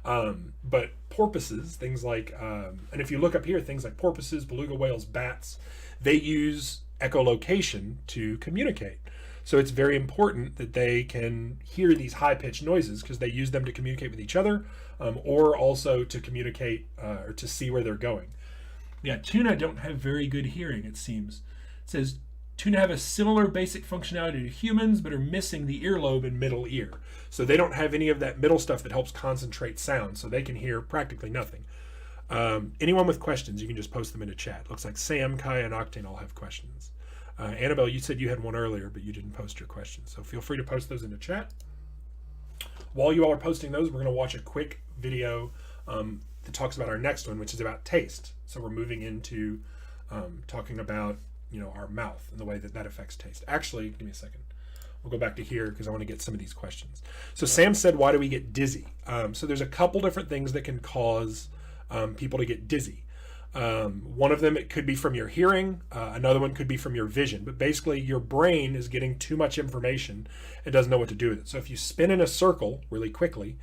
But porpoises, things like, and if you look up here, things like porpoises, beluga whales, bats, they use echolocation to communicate. So it's very important that they can hear these high-pitched noises because they use them to communicate with each other, or also to communicate or to see where they're going. Yeah, tuna don't have very good hearing, it seems. It says, tuna have a similar basic functionality to humans, but are missing the earlobe and middle ear. So they don't have any of that middle stuff that helps concentrate sound, so they can hear practically nothing. Anyone with questions, you can just post them into chat. Looks like Sam, Kaya, and Octane all have questions. Annabelle, you said you had one earlier, but you didn't post your question. So feel free to post those into chat. While you all are posting those, we're going to watch a quick video that talks about our next one, which is about taste. So we're moving into talking about, our mouth and the way that affects taste. Actually, give me a second. We'll go back to here because I want to get some of these questions. So Sam said, why do we get dizzy? So there's a couple different things that can cause people to get dizzy. One of them, it could be from your hearing. Another one could be from your vision. But basically, your brain is getting too much information and doesn't know what to do with it. So if you spin in a circle really quickly,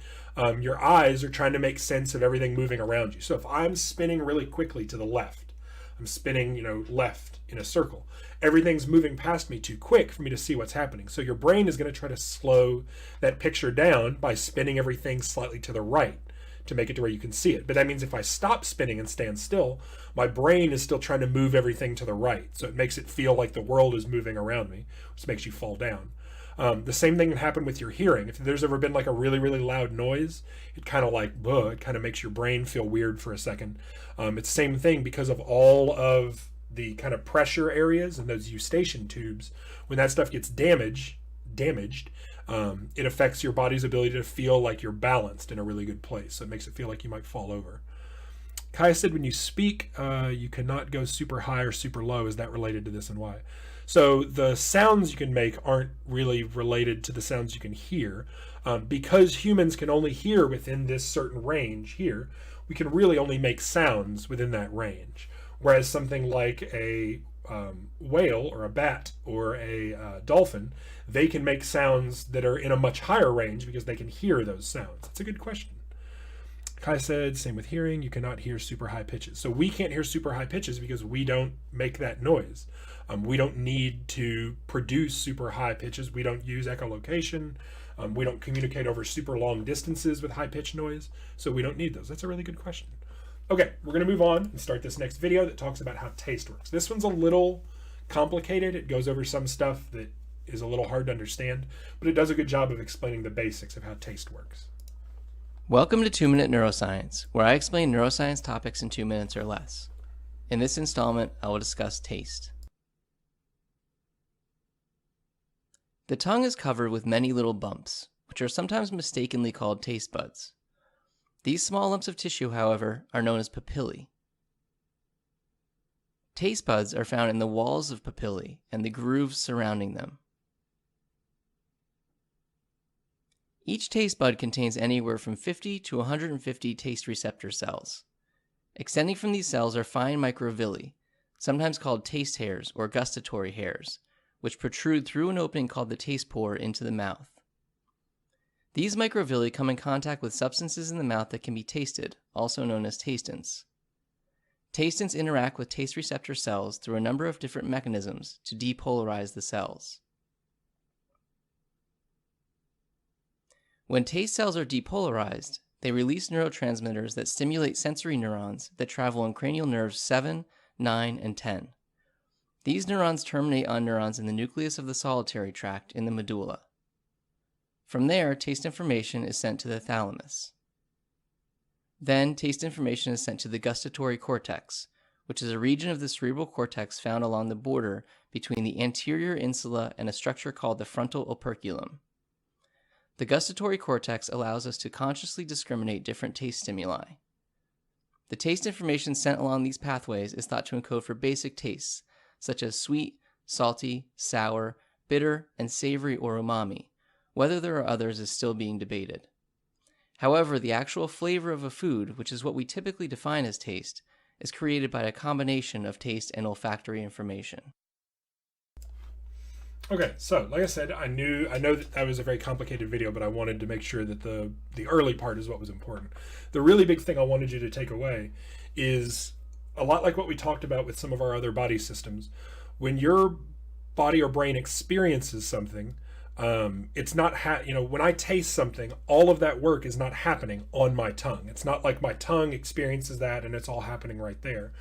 your eyes are trying to make sense of everything moving around you. So if I'm spinning really quickly to the left, I'm spinning, left in a circle. Everything's moving past me too quick for me to see what's happening. So your brain is going to try to slow that picture down by spinning everything slightly to the right to make it to where you can see it. But that means if I stop spinning and stand still, my brain is still trying to move everything to the right. So it makes it feel like the world is moving around me, which makes you fall down. The same thing can happen with your hearing. If there's ever been a really, really loud noise, it kind of it kind of makes your brain feel weird for a second. It's the same thing because of all of the kind of pressure areas and those eustachian tubes. When that stuff gets damaged, it affects your body's ability to feel like you're balanced in a really good place. So it makes it feel like you might fall over. Kaya said when you speak, you cannot go super high or super low. Is that related to this and why? So the sounds you can make aren't really related to the sounds you can hear. Because humans can only hear within this certain range here, we can really only make sounds within that range. Whereas something like a whale or a bat or a dolphin, they can make sounds that are in a much higher range because they can hear those sounds. That's a good question. Kai said, same with hearing, you cannot hear super high pitches. So we can't hear super high pitches because we don't make that noise. We don't need to produce super high pitches. We don't use echolocation. We don't communicate over super long distances with high pitch noise. So we don't need those. That's a really good question. Okay, we're going to move on and start this next video that talks about how taste works. This one's a little complicated. It goes over some stuff that is a little hard to understand, but it does a good job of explaining the basics of how taste works.
Welcome to 2-Minute Neuroscience, where I explain neuroscience topics in 2 minutes or less. In this installment, I will discuss taste. The tongue is covered with many little bumps, which are sometimes mistakenly called taste buds. These small lumps of tissue, however, are known as papillae. Taste buds are found in the walls of papillae and the grooves surrounding them. Each taste bud contains anywhere from 50 to 150 taste receptor cells. Extending from these cells are fine microvilli, sometimes called taste hairs or gustatory hairs, which protrude through an opening called the taste pore into the mouth. These microvilli come in contact with substances in the mouth that can be tasted, also known as tastins. Tastins interact with taste receptor cells through a number of different mechanisms to depolarize the cells. When taste cells are depolarized, they release neurotransmitters that stimulate sensory neurons that travel in cranial nerves 7, 9, and 10. These neurons terminate on neurons in the nucleus of the solitary tract in the medulla. From there, taste information is sent to the thalamus. Then, taste information is sent to the gustatory cortex, which is a region of the cerebral cortex found along the border between the anterior insula and a structure called the frontal operculum. The gustatory cortex allows us to consciously discriminate different taste stimuli. The taste information sent along these pathways is thought to encode for basic tastes, such as sweet, salty, sour, bitter, and savory or umami. Whether there are others is still being debated. However, the actual flavor of a food, which is what we typically define as taste, is created by a combination of taste and olfactory information.
Okay, so like I said, I know that was a very complicated video, but I wanted to make sure that the early part is what was important. The really big thing I wanted you to take away is a lot like what we talked about with some of our other body systems. When your body or brain experiences something, it's not when I taste something, all of that work is not happening on my tongue. It's not like my tongue experiences that and it's all happening right there.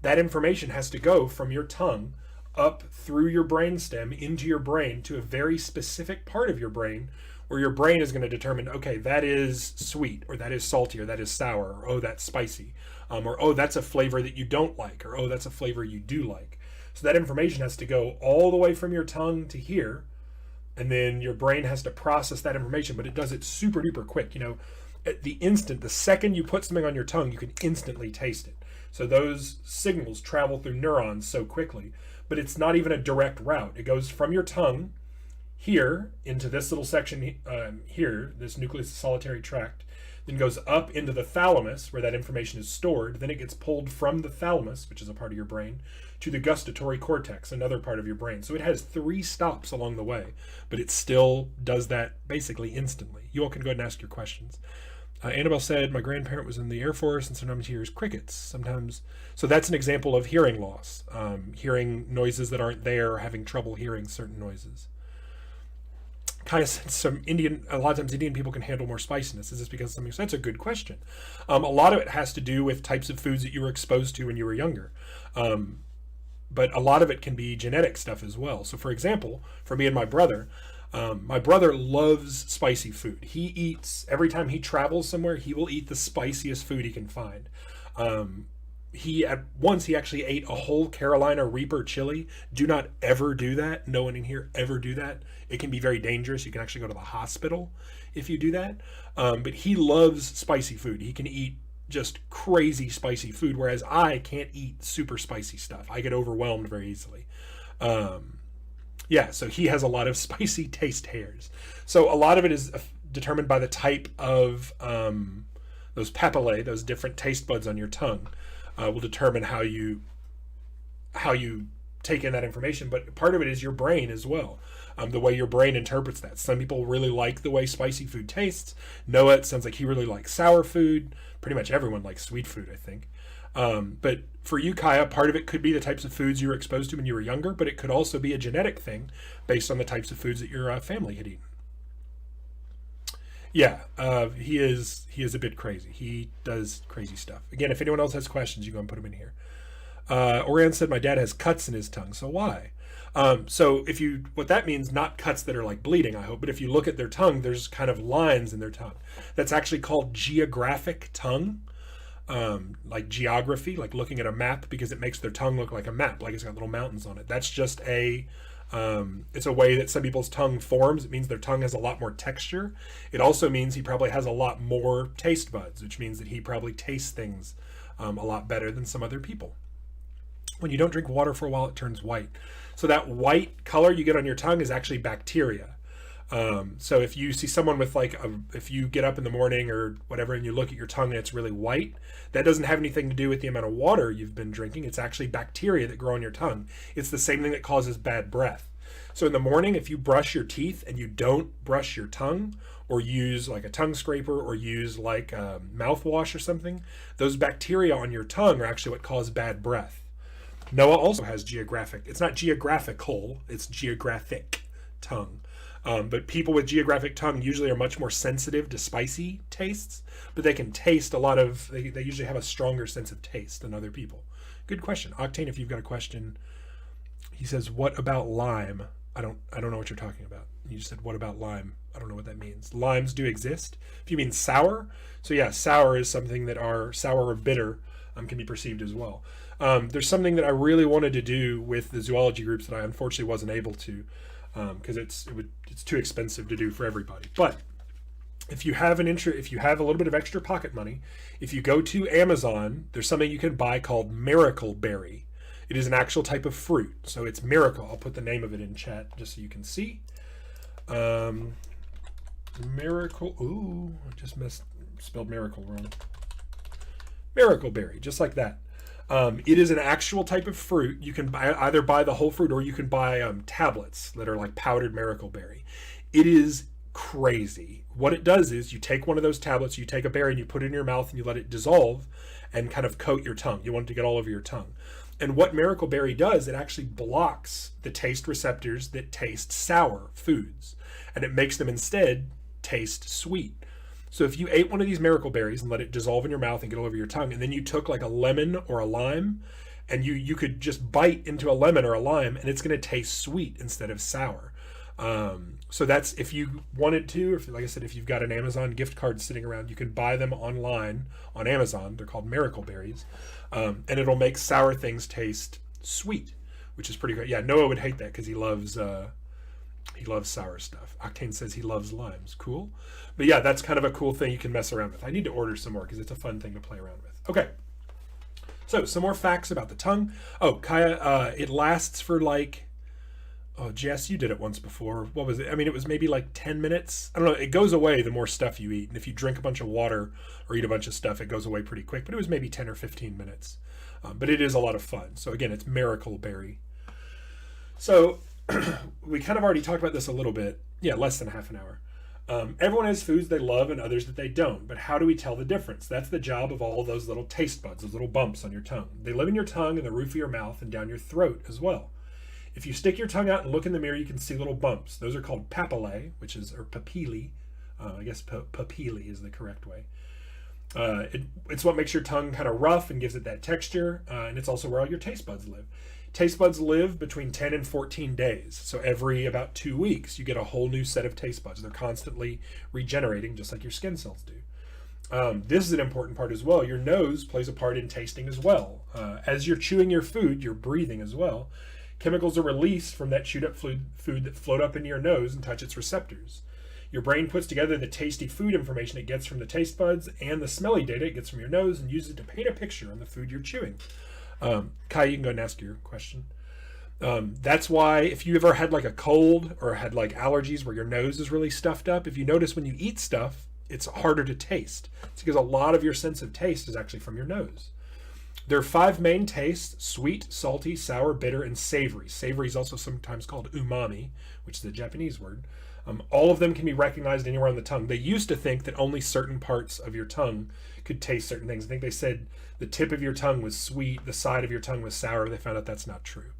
That information has to go from your tongue up through your brainstem into your brain to a very specific part of your brain, where your brain is going to determine, okay, that is sweet, or that is salty, or that is sour, or oh, that's spicy, or oh, that's a flavor that you don't like, or oh, that's a flavor you do like. So that information has to go all the way from your tongue to here, and then your brain has to process that information, but it does it super duper quick. At the second you put something on your tongue, you can instantly taste it. So those signals travel through neurons so quickly, but it's not even a direct route. It goes from your tongue here into this little section here, this nucleus solitary tract, then goes up into the thalamus where that information is stored. Then it gets pulled from the thalamus, which is a part of your brain, to the gustatory cortex, another part of your brain. So it has 3 stops along the way, but it still does that basically instantly. You all can go ahead and ask your questions. Annabelle said, my grandparent was in the Air Force and sometimes hears crickets. So that's an example of hearing loss, hearing noises that aren't there, or having trouble hearing certain noises. Kaya said a lot of times Indian people can handle more spiciness. Is this because of something? So that's a good question. A lot of it has to do with types of foods that you were exposed to when you were younger. But a lot of it can be genetic stuff as well. So for example, for me and my brother loves spicy food. He eats, every time he travels somewhere, he will eat the spiciest food he can find. He actually ate a whole Carolina Reaper chili. Do not ever do that. No one in here ever do that. It can be very dangerous. You can actually go to the hospital if you do that. But he loves spicy food. He can eat just crazy spicy food, whereas I can't eat super spicy stuff. I get overwhelmed very easily. So he has a lot of spicy taste hairs. So a lot of it is determined by the type of those papillae, those different taste buds on your tongue, will determine how you take in that information, but part of it is your brain as well. The way your brain interprets that. Some people really like the way spicy food tastes. Noah, it sounds like he really likes sour food. Pretty much everyone likes sweet food, I think. But for you, Kaya, part of it could be the types of foods you were exposed to when you were younger, but it could also be a genetic thing based on the types of foods that your family had eaten. Yeah, he is a bit crazy. He does crazy stuff. Again, if anyone else has questions, you go and put them in here. Orion said, my dad has cuts in his tongue, so why? So what that means, not cuts that are like bleeding, I hope, but if you look at their tongue, there's kind of lines in their tongue. That's actually called geographic tongue, like geography, like looking at a map, because it makes their tongue look like a map, like it's got little mountains on it. That's just it's a way that some people's tongue forms. It means their tongue has a lot more texture. It also means he probably has a lot more taste buds, which means that he probably tastes things a lot better than some other people. When you don't drink water for a while, it turns white. So that white color you get on your tongue is actually bacteria. So if you see someone with if you get up in the morning or whatever and you look at your tongue and it's really white, that doesn't have anything to do with the amount of water you've been drinking. It's actually bacteria that grow on your tongue. It's the same thing that causes bad breath. So in the morning, if you brush your teeth and you don't brush your tongue, or use like a tongue scraper, or use like mouthwash or something, those bacteria on your tongue are actually what cause bad breath. Noah also has geographic. It's not geographical, it's geographic tongue. But people with geographic tongue usually are much more sensitive to spicy tastes, but they can taste they usually have a stronger sense of taste than other people. Good question. Octane, if you've got a question. He says, what about lime? I don't know what you're talking about. You just said, what about lime? I don't know what that means. Limes do exist. If you mean sour, so yeah, sour is something that are sour or bitter can be perceived as well. There's something that I really wanted to do with the zoology groups that I unfortunately wasn't able to, because it's too expensive to do for everybody. But if you have if you have a little bit of extra pocket money, if you go to Amazon, there's something you can buy called miracle berry. It is an actual type of fruit, so it's miracle. I'll put the name of it in chat just so you can see. Miracle. Ooh, I just spelled miracle wrong. Miracle berry, just like that. It is an actual type of fruit. You can either buy the whole fruit, or you can buy tablets that are like powdered miracle berry. It is crazy. What it does is you take one of those tablets, you take a berry and you put it in your mouth and you let it dissolve and kind of coat your tongue. You want it to get all over your tongue. And what miracle berry does, it actually blocks the taste receptors that taste sour foods, and it makes them instead taste sweet. So if you ate one of these miracle berries and let it dissolve in your mouth and get all over your tongue, and then you took like a lemon or a lime, and you could just bite into a lemon or a lime, and it's going to taste sweet instead of sour. So that's, if you wanted to, or like I said, if you've got an Amazon gift card sitting around, you can buy them online on Amazon. They're called miracle berries, and it'll make sour things taste sweet, which is pretty great. Yeah, Noah would hate that because he loves sour stuff. Octane says he loves limes. Cool. But yeah, that's kind of a cool thing you can mess around with. I need to order some more because it's a fun thing to play around with. Okay. So some more facts about the tongue. Oh, Kaya, it lasts for Jess, you did it once before. What was it? I mean, it was maybe like 10 minutes. I don't know. It goes away the more stuff you eat. And if you drink a bunch of water or eat a bunch of stuff, it goes away pretty quick. But it was maybe 10 or 15 minutes. But it is a lot of fun. So again, it's miracle berry. So we kind of already talked about this a little bit. Yeah, less than half an hour. Everyone has foods they love and others that they don't. But how do we tell the difference? That's the job of all those little taste buds, those little bumps on your tongue. They live in your tongue and the roof of your mouth and down your throat as well. If you stick your tongue out and look in the mirror, you can see little bumps. Those are called papillae, or papillae. I guess papillae is the correct way. It's what makes your tongue kind of rough and gives it that texture, and it's also where all your taste buds live. Taste buds live between 10 and 14 days. So every about 2 weeks, you get a whole new set of taste buds. They're constantly regenerating, just like your skin cells do. This is an important part as well. Your nose plays a part in tasting as well. As you're chewing your food, you're breathing as well. Chemicals are released from that chewed up food that float up into your nose and touch its receptors. Your brain puts together the tasty food information it gets from the taste buds and the smelly data it gets from your nose and uses it to paint a picture on the food you're chewing. Kai, you can go and ask your question. That's why if you ever had like a cold or had like allergies where your nose is really stuffed up, if you notice when you eat stuff, it's harder to taste. It's because a lot of your sense of taste is actually from your nose. There are 5 main tastes: sweet, salty, sour, bitter, and savory. Savory is also sometimes called umami, which is a Japanese word. All of them can be recognized anywhere on the tongue. They used to think that only certain parts of your tongue could taste certain things. I think they said the tip of your tongue was sweet, the side of your tongue was sour. They found out that's not true.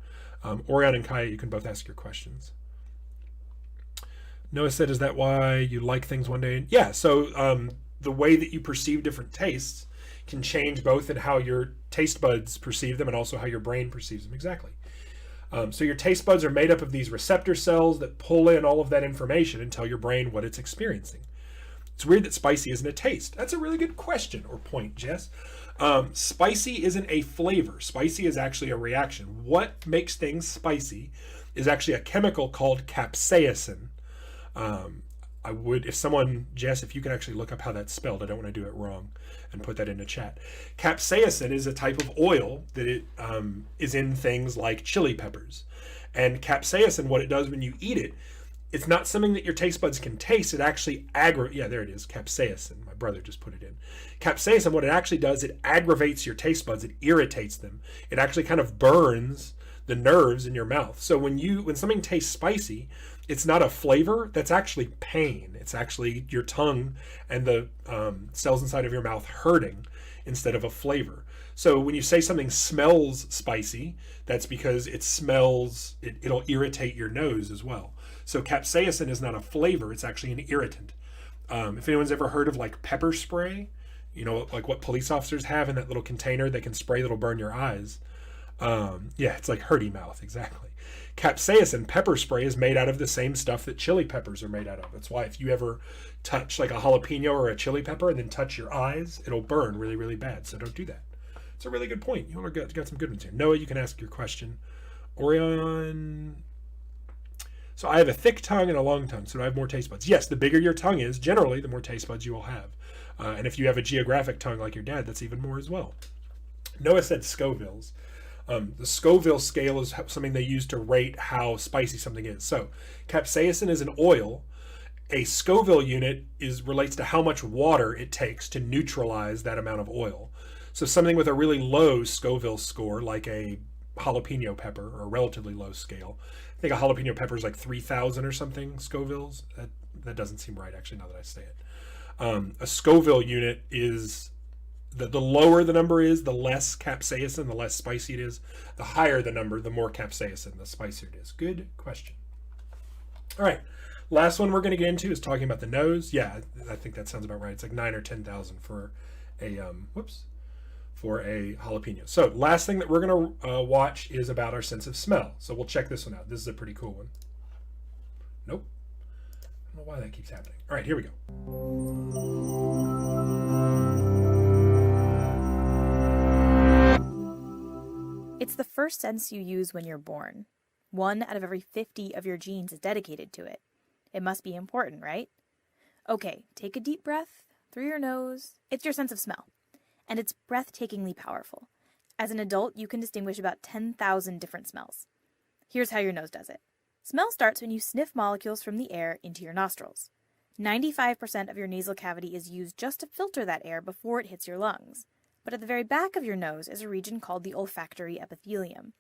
Orion and Kaya, you can both ask your questions. Noah said, is that why you like things one day? Yeah, so the way that you perceive different tastes can change both in how your taste buds perceive them and also how your brain perceives them. Exactly. So your taste buds are made up of these receptor cells that pull in all of that information and tell your brain what it's experiencing. It's weird that spicy isn't a taste. That's a really good question or point, Jess. Spicy isn't a flavor. Spicy is actually a reaction. What makes things spicy is actually a chemical called capsaicin. I would, if someone, Jess, if you could actually look up how that's spelled, I don't want to do it wrong, and put that into chat. Capsaicin is a type of oil that it is in things like chili peppers. And capsaicin, what it does when you eat it, it's not something that your taste buds can taste. It actually yeah, there it is, capsaicin. My brother just put it in. Capsaicin, what it actually does, it aggravates your taste buds. It irritates them. It actually kind of burns the nerves in your mouth. So when something tastes spicy, it's not a flavor, that's actually pain. It's actually your tongue and the cells inside of your mouth hurting instead of a flavor. So when you say something smells spicy, that's because it smells, it'll irritate your nose as well. So capsaicin is not a flavor, it's actually an irritant. If anyone's ever heard of like pepper spray, you know, like what police officers have in that little container they can spray that'll burn your eyes. Yeah, it's like hurdy mouth, exactly. Capsaicin pepper spray is made out of the same stuff that chili peppers are made out of. That's why if you ever touch like a jalapeno or a chili pepper and then touch your eyes, it'll burn really, really bad. So don't do that. It's a really good point. You got some good ones here. Noah, you can ask your question. Orion. So I have a thick tongue and a long tongue, so do I have more taste buds? Yes, the bigger your tongue is, generally, the more taste buds you will have. And if you have a geographic tongue like your dad, that's even more as well. Noah said Scovilles. The Scoville scale is something they use to rate how spicy something is. So capsaicin is an oil. A Scoville unit relates to how much water it takes to neutralize that amount of oil. So something with a really low Scoville score, like a jalapeno pepper, or a relatively low scale. I think a jalapeno pepper is like 3,000 or something Scovilles. That doesn't seem right, actually, now that I say it. A Scoville unit is... The lower the number is, the less capsaicin, the less spicy it is. The higher the number, the more capsaicin, the spicier it is. Good question. All right. Last one we're going to get into is talking about the nose. Yeah, I think that sounds about right. It's like 9 or 10,000 for a for a jalapeno. So last thing that we're going to watch is about our sense of smell. So we'll check this one out. This is a pretty cool one. Nope. I don't know why that keeps happening. All right, here we go.
It's the first sense you use when you're born. 1 out of every 50 of your genes is dedicated to it. It must be important, right? Okay, take a deep breath through your nose. It's your sense of smell, and it's breathtakingly powerful. As an adult, you can distinguish about 10,000 different smells. Here's how your nose does it. Smell starts when you sniff molecules from the air into your nostrils. 95% of your nasal cavity is used just to filter that air before it hits your lungs. But at the very back of your nose is a region called the olfactory epithelium,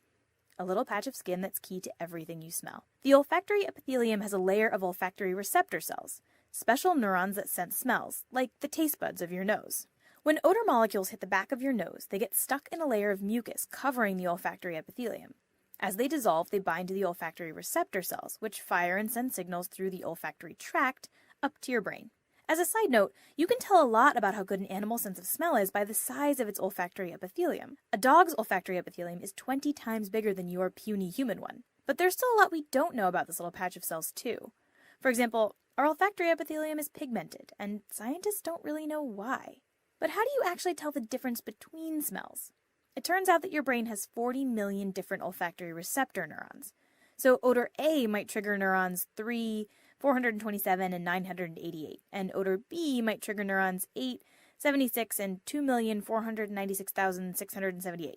a little patch of skin that's key to everything you smell. The olfactory epithelium has a layer of olfactory receptor cells, special neurons that sense smells, like the taste buds of your nose. When odor molecules hit the back of your nose, they get stuck in a layer of mucus covering the olfactory epithelium. As they dissolve, they bind to the olfactory receptor cells, which fire and send signals through the olfactory tract up to your brain. As a side note, you can tell a lot about how good an animal's sense of smell is by the size of its olfactory epithelium. A dog's olfactory epithelium is 20 times bigger than your puny human one. But there's still a lot we don't know about this little patch of cells, too. For example, our olfactory epithelium is pigmented, and scientists don't really know why. But how do you actually tell the difference between smells? It turns out that your brain has 40 million different olfactory receptor neurons. So odor A might trigger neurons 3, 427, and 988, and odor B might trigger neurons 8, 76, and 2,496,678.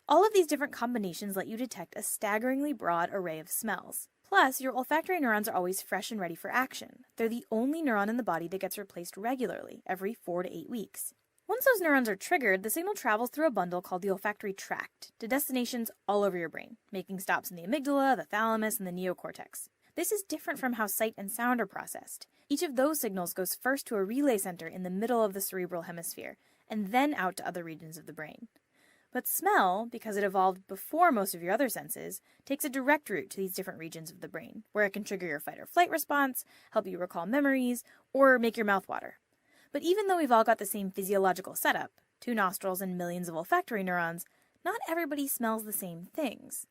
All of these different combinations let you detect a staggeringly broad array of smells. Plus, your olfactory neurons are always fresh and ready for action. They're the only neuron in the body that gets replaced regularly, every 4 to 8 weeks. Once those neurons are triggered, the signal travels through a bundle called the olfactory tract to destinations all over your brain, making stops in the amygdala, the thalamus, and the neocortex. This is different from how sight and sound are processed. Each of those signals goes first to a relay center in the middle of the cerebral hemisphere, and then out to other regions of the brain. But smell, because it evolved before most of your other senses, takes a direct route to these different regions of the brain, where it can trigger your fight or flight response, help you recall memories, or make your mouth water. But even though we've all got the same physiological setup, 2 nostrils and millions of olfactory neurons, not everybody smells the same things.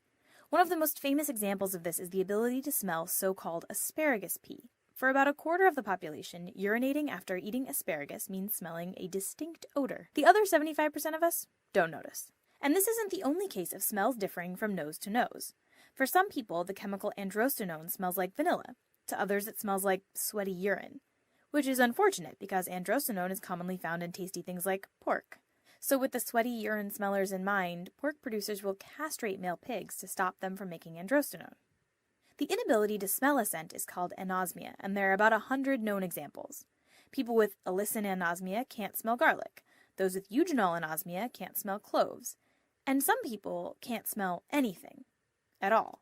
One of the most famous examples of this is the ability to smell so-called asparagus pea. For about a quarter of the population, urinating after eating asparagus means smelling a distinct odor. The other 75% of us don't notice. And this isn't the only case of smells differing from nose to nose. For some people, the chemical androstenone smells like vanilla. To others, it smells like sweaty urine, which is unfortunate because androstenone is commonly found in tasty things like pork. So with the sweaty urine smellers in mind, pork producers will castrate male pigs to stop them from making androstenone. The inability to smell a scent is called anosmia, and there are about 100 known examples. People with allicin anosmia can't smell garlic. Those with eugenol anosmia can't smell cloves. And some people can't smell anything at all.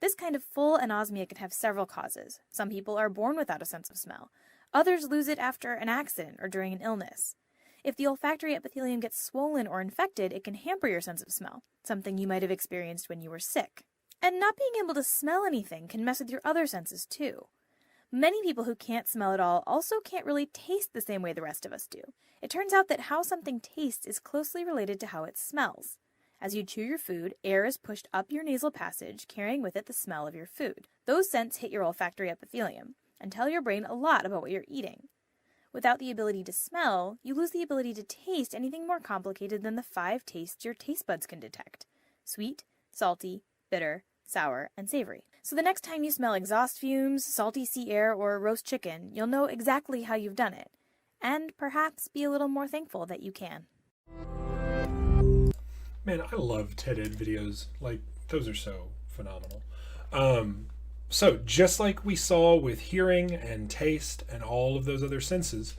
This kind of full anosmia can have several causes. Some people are born without a sense of smell. Others lose it after an accident or during an illness. If the olfactory epithelium gets swollen or infected, it can hamper your sense of smell, something you might have experienced when you were sick. And not being able to smell anything can mess with your other senses too. Many people who can't smell at all also can't really taste the same way the rest of us do. It turns out that how something tastes is closely related to how it smells. As you chew your food, air is pushed up your nasal passage, carrying with it the smell of your food. Those scents hit your olfactory epithelium and tell your brain a lot about what you're eating. Without the ability to smell, you lose the ability to taste anything more complicated than the 5 tastes your taste buds can detect: sweet, salty, bitter, sour, and savory. So the next time you smell exhaust fumes, salty sea air, or roast chicken, you'll know exactly how you've done it, and perhaps be a little more thankful that you can.
Man, I love TED Ed videos. Like, those are so phenomenal. So just like we saw with hearing and taste and all of those other senses,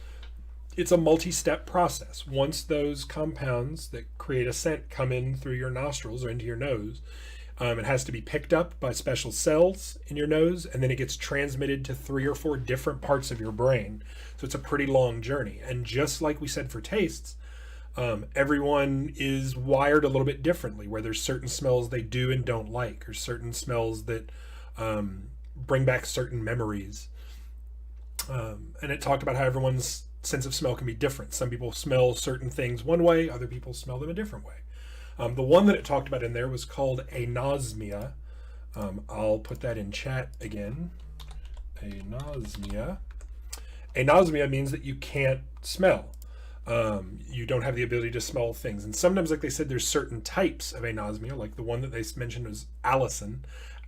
it's a multi-step process. Once those compounds that create a scent come in through your nostrils or into your nose, it has to be picked up by special cells in your nose, and then it gets transmitted to 3 or 4 different parts of your brain. So it's a pretty long journey. And just like we said for tastes, everyone is wired a little bit differently, where there's certain smells they do and don't like, or certain smells that bring back certain memories. And it talked about how everyone's sense of smell can be different. Some people smell certain things one way, other people smell them a different way. The one that it talked about in there was called anosmia. I'll put that in chat again. Anosmia. Anosmia means that you can't smell. You don't have the ability to smell things. And sometimes, like they said, there's certain types of anosmia, like the one that they mentioned was allicin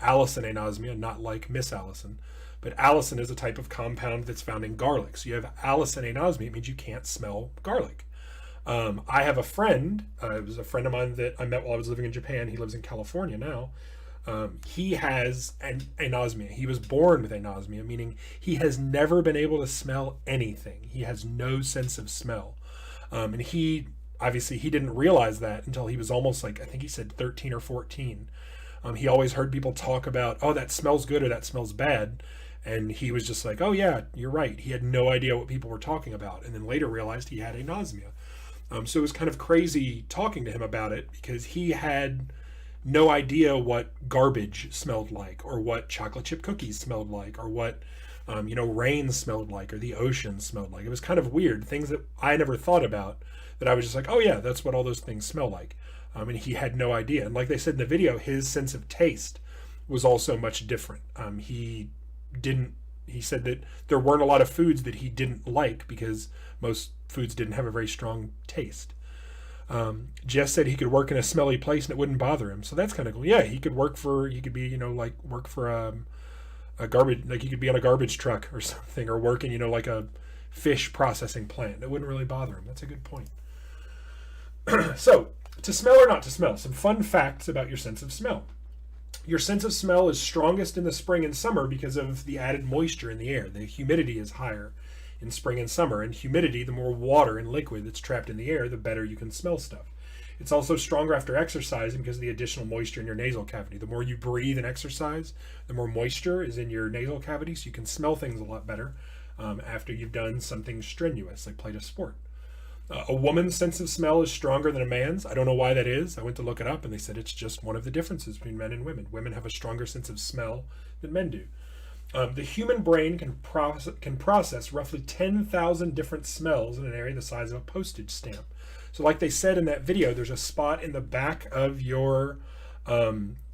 anosmia, not like Miss Allison. But allicin is a type of compound that's found in garlic. So you have allicin anosmia, it means you can't smell garlic. I have a friend, it was a friend of mine that I met while I was living in Japan. He lives in California now. He has an anosmia. He was born with anosmia, meaning he has never been able to smell anything. He has no sense of smell. And he didn't realize that until he was almost like, I think he said 13 or 14. He always heard people talk about, oh, that smells good or that smells bad. And he was just like, oh yeah, you're right. He had no idea what people were talking about. And then later realized he had anosmia. So it was kind of crazy talking to him about it, because he had no idea what garbage smelled like, or what chocolate chip cookies smelled like, or what, rain smelled like, or the ocean smelled like. It was kind of weird, things that I never thought about, that I was just like, oh yeah, that's what all those things smell like. And he had no idea. And like they said in the video, his sense of taste was also much different. He said that there weren't a lot of foods that he didn't like, because most foods didn't have a very strong taste. Jess said he could work in a smelly place and it wouldn't bother him. So that's kind of cool. Yeah, he could be, work for a garbage, like he could be on a garbage truck or something, or work in, like a fish processing plant. It wouldn't really bother him. That's a good point. So, to smell or not to smell, some fun facts about your sense of smell. Your sense of smell is strongest in the spring and summer because of the added moisture in the air. The humidity is higher. in spring and summer. And humidity, the more water and liquid that's trapped in the air, the better you can smell stuff. It's also stronger after exercising because of the additional moisture in your nasal cavity. The more you breathe and exercise, the more moisture is in your nasal cavity, so you can smell things a lot better after you've done something strenuous, like played a sport. A woman's sense of smell is stronger than a man's. I don't know why that is. I went to look it up, and they said it's just one of the differences between men and women. Women have a stronger sense of smell than men do. The human brain can process roughly 10,000 different smells in an area the size of a postage stamp. So like they said in that video, there's a spot in the back of your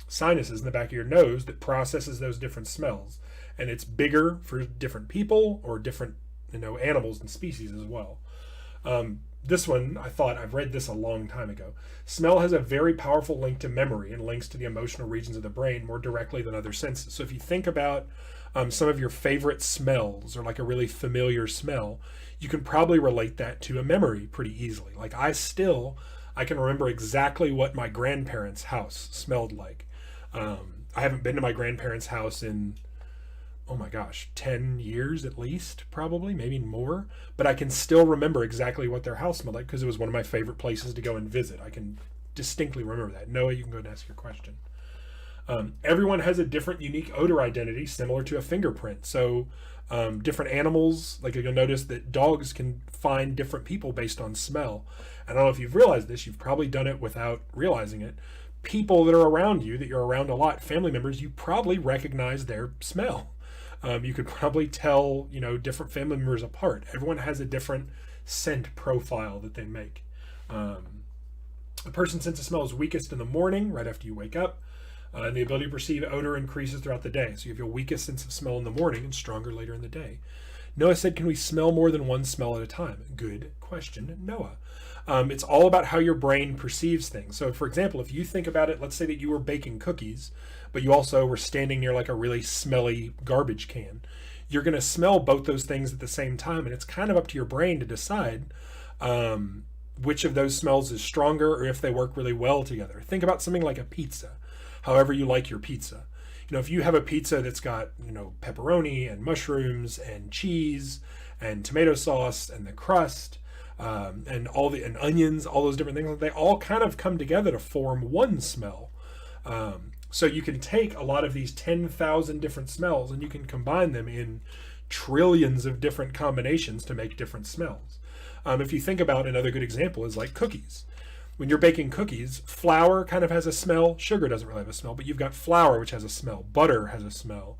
sinuses, in the back of your nose, that processes those different smells. And it's bigger for different people or different animals and species as well. This one, I've read this a long time ago. Smell has a very powerful link to memory and links to the emotional regions of the brain more directly than other senses. So if you think about some of your favorite smells, or like a really familiar smell, you can probably relate that to a memory pretty easily. Like I can remember exactly what my grandparents' house smelled like. I haven't been to my grandparents' house in, 10 years at least, probably, maybe more. But I can still remember exactly what their house smelled like because it was one of my favorite places to go and visit. I can distinctly remember that. Noah, you can go and ask your question. Everyone has a different unique odor identity similar to a fingerprint. So different animals, like you'll notice that dogs can find different people based on smell. I don't know if you've realized this. You've probably done it without realizing it. People that are around you, that you're around a lot, family members, you probably recognize their smell. You could probably tell, different family members apart. Everyone has a different scent profile that they make. A person's sense of smell is weakest in the morning, right after you wake up. And the ability to perceive odor increases throughout the day. So you have your weakest sense of smell in the morning and stronger later in the day. Noah said, can we smell more than one smell at a time? Good question, Noah. It's all about how your brain perceives things. So for example, if you think about it, let's say that you were baking cookies, but you also were standing near like a really smelly garbage can. You're going to smell both those things at the same time. And it's kind of up to your brain to decide which of those smells is stronger or if they work really well together. Think about something like a pizza. However you like your pizza. If you have a pizza that's got, pepperoni and mushrooms and cheese and tomato sauce and the crust and onions, all those different things, they all kind of come together to form one smell. So you can take a lot of these 10,000 different smells and you can combine them in trillions of different combinations to make different smells. If you think about another good example is like cookies. When you're baking cookies, flour kind of has a smell. Sugar doesn't really have a smell, but you've got flour, which has a smell. Butter has a smell.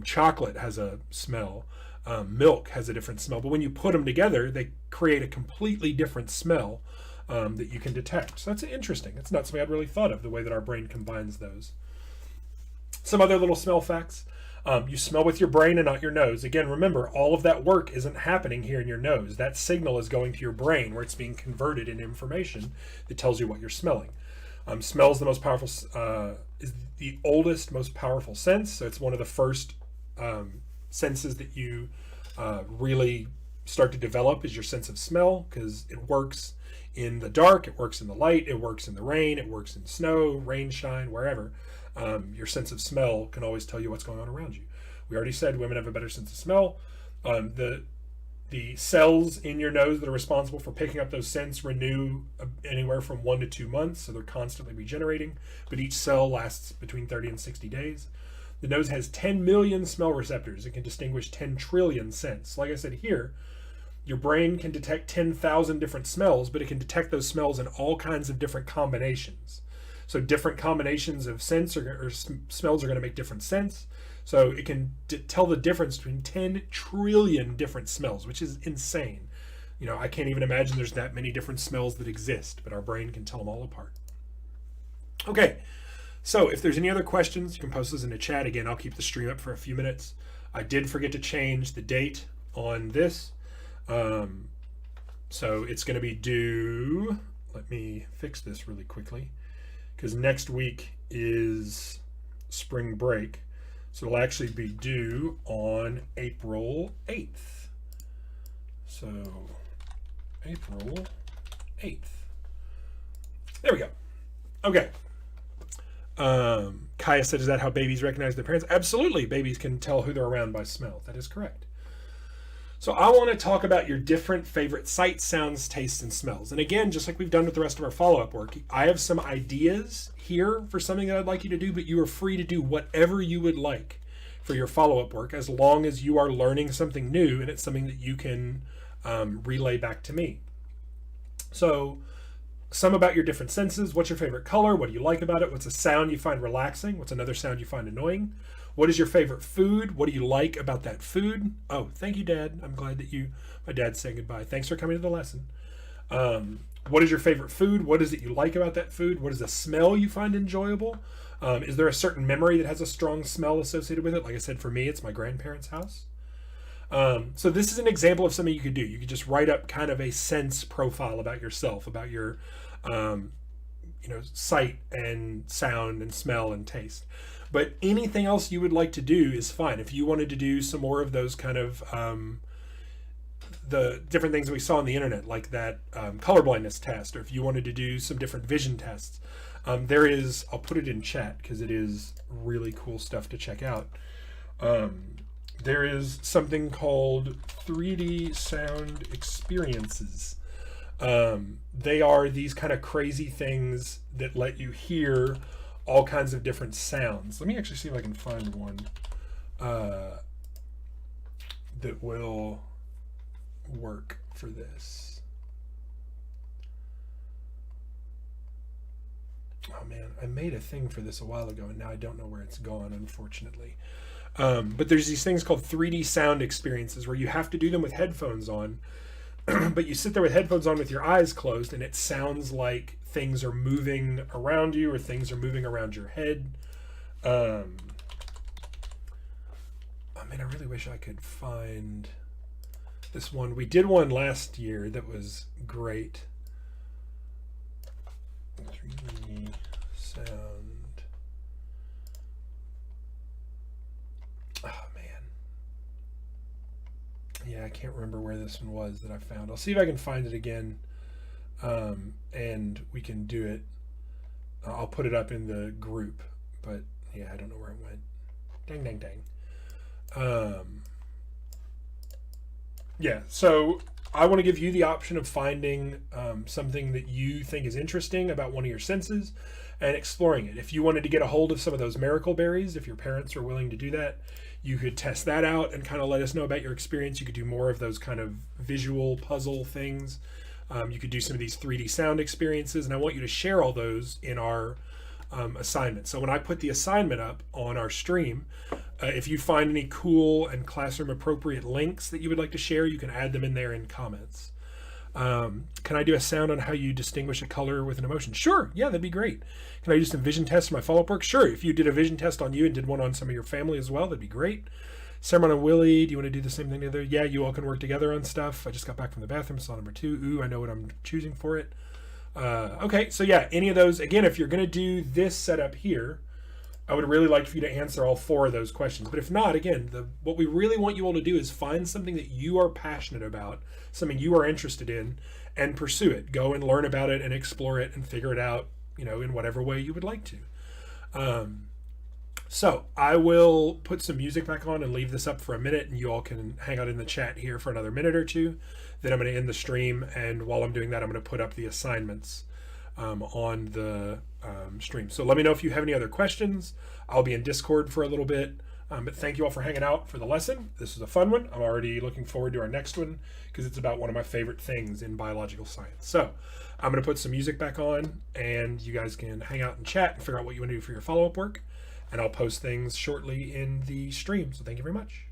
Chocolate has a smell. Milk has a different smell. But when you put them together, they create a completely different smell that you can detect. So that's interesting. It's not something I'd really thought of, the way that our brain combines those. Some other little smell facts. You smell with your brain and not your nose. Again, remember, all of that work isn't happening here in your nose. That signal is going to your brain where it's being converted into information that tells you what you're smelling. Smell is the most powerful, is the oldest, most powerful sense. So it's one of the first senses that you really start to develop is your sense of smell, because it works in the dark, it works in the light, it works in the rain, it works in snow, rain, shine, wherever. Your sense of smell can always tell you what's going on around you. We already said women have a better sense of smell. The cells in your nose that are responsible for picking up those scents renew anywhere from 1 to 2 months, so they're constantly regenerating, but each cell lasts between 30 and 60 days. The nose has 10 million smell receptors. It can distinguish 10 trillion scents. Like I said here, your brain can detect 10,000 different smells, but it can detect those smells in all kinds of different combinations. So different combinations of scents or smells are going to make different scents. So it can tell the difference between 10 trillion different smells, which is insane. I can't even imagine there's that many different smells that exist, but our brain can tell them all apart. Okay, so if there's any other questions, you can post those in the chat. Again, I'll keep the stream up for a few minutes. I did forget to change the date on this. So it's going to be due, let me fix this really quickly, because next week is spring break. So it'll actually be due on April 8th. So April 8th. There we go. Okay. Kaya said, is that how babies recognize their parents? Absolutely. Babies can tell who they're around by smell. That is correct. So I want to talk about your different favorite sights, sounds, tastes, and smells. And again, just like we've done with the rest of our follow-up work, I have some ideas here for something that I'd like you to do, but you are free to do whatever you would like for your follow-up work, as long as you are learning something new and it's something that you can relay back to me. So some about your different senses. What's your favorite color? What do you like about it? What's a sound you find relaxing? What's another sound you find annoying? What is your favorite food? What do you like about that food? Oh, thank you, Dad. I'm glad that my dad's saying goodbye. Thanks for coming to the lesson. What is your favorite food? What is it you like about that food? What is the smell you find enjoyable? Is there a certain memory that has a strong smell associated with it? Like I said, for me, it's my grandparents' house. So this is an example of something you could do. You could just write up kind of a sense profile about yourself, about your, sight and sound and smell and taste. But anything else you would like to do is fine. If you wanted to do some more of those kind of the different things that we saw on the internet, like that colorblindness test, or if you wanted to do some different vision tests, there is, I'll put it in chat because it is really cool stuff to check out. There is something called 3D sound experiences. They are these kind of crazy things that let you hear all kinds of different sounds. Let me actually see if I can find one that will work for this. Oh man, I made a thing for this a while ago and now I don't know where it's gone, unfortunately. But there's these things called 3D sound experiences where you have to do them with headphones on, but you sit there with headphones on with your eyes closed and it sounds like things are moving around you or things are moving around your head. Oh man, I really wish I could find this one. We did one last year that was great. 3D sound. Oh man. Yeah, I can't remember where this one was that I found. I'll see if I can find it again. And we can do it. I'll put it up in the group, but yeah, I don't know where it went. Dang, dang, dang. Yeah, so I want to give you the option of finding something that you think is interesting about one of your senses and exploring it. If you wanted to get a hold of some of those miracle berries, if your parents are willing to do that, you could test that out and kind of let us know about your experience. You could do more of those kind of visual puzzle things. You could do some of these 3D sound experiences, and I want you to share all those in our assignment. So when I put the assignment up on our stream, if you find any cool and classroom appropriate links that you would like to share, you can add them in there in comments. Can I do a sound on how you distinguish a color with an emotion? Sure, yeah, that'd be great. Can I do some vision tests for my follow-up work? Sure, if you did a vision test on you and did one on some of your family as well, that'd be great. Sarah and Willie, do you want to do the same thing together? Yeah, you all can work together on stuff. I just got back from the bathroom, saw number 2. Ooh, I know what I'm choosing for it. Okay, so yeah, any of those. Again, if you're going to do this setup here, I would really like for you to answer all 4 of those questions. But if not, again, what we really want you all to do is find something that you are passionate about, something you are interested in, and pursue it. Go and learn about it and explore it and figure it out, in whatever way you would like to. So I will put some music back on and leave this up for a minute, and you all can hang out in the chat here for another minute or two. Then I'm going to end the stream, and while I'm doing that, I'm going to put up the assignments on the stream. So let me know if you have any other questions. I'll be in Discord for a little bit, but thank you all for hanging out for the lesson. This was a fun one. I'm already looking forward to our next one because it's about one of my favorite things in biological science. So I'm going to put some music back on, and you guys can hang out and chat and figure out what you want to do for your follow-up work. And I'll post things shortly in the stream. So thank you very much.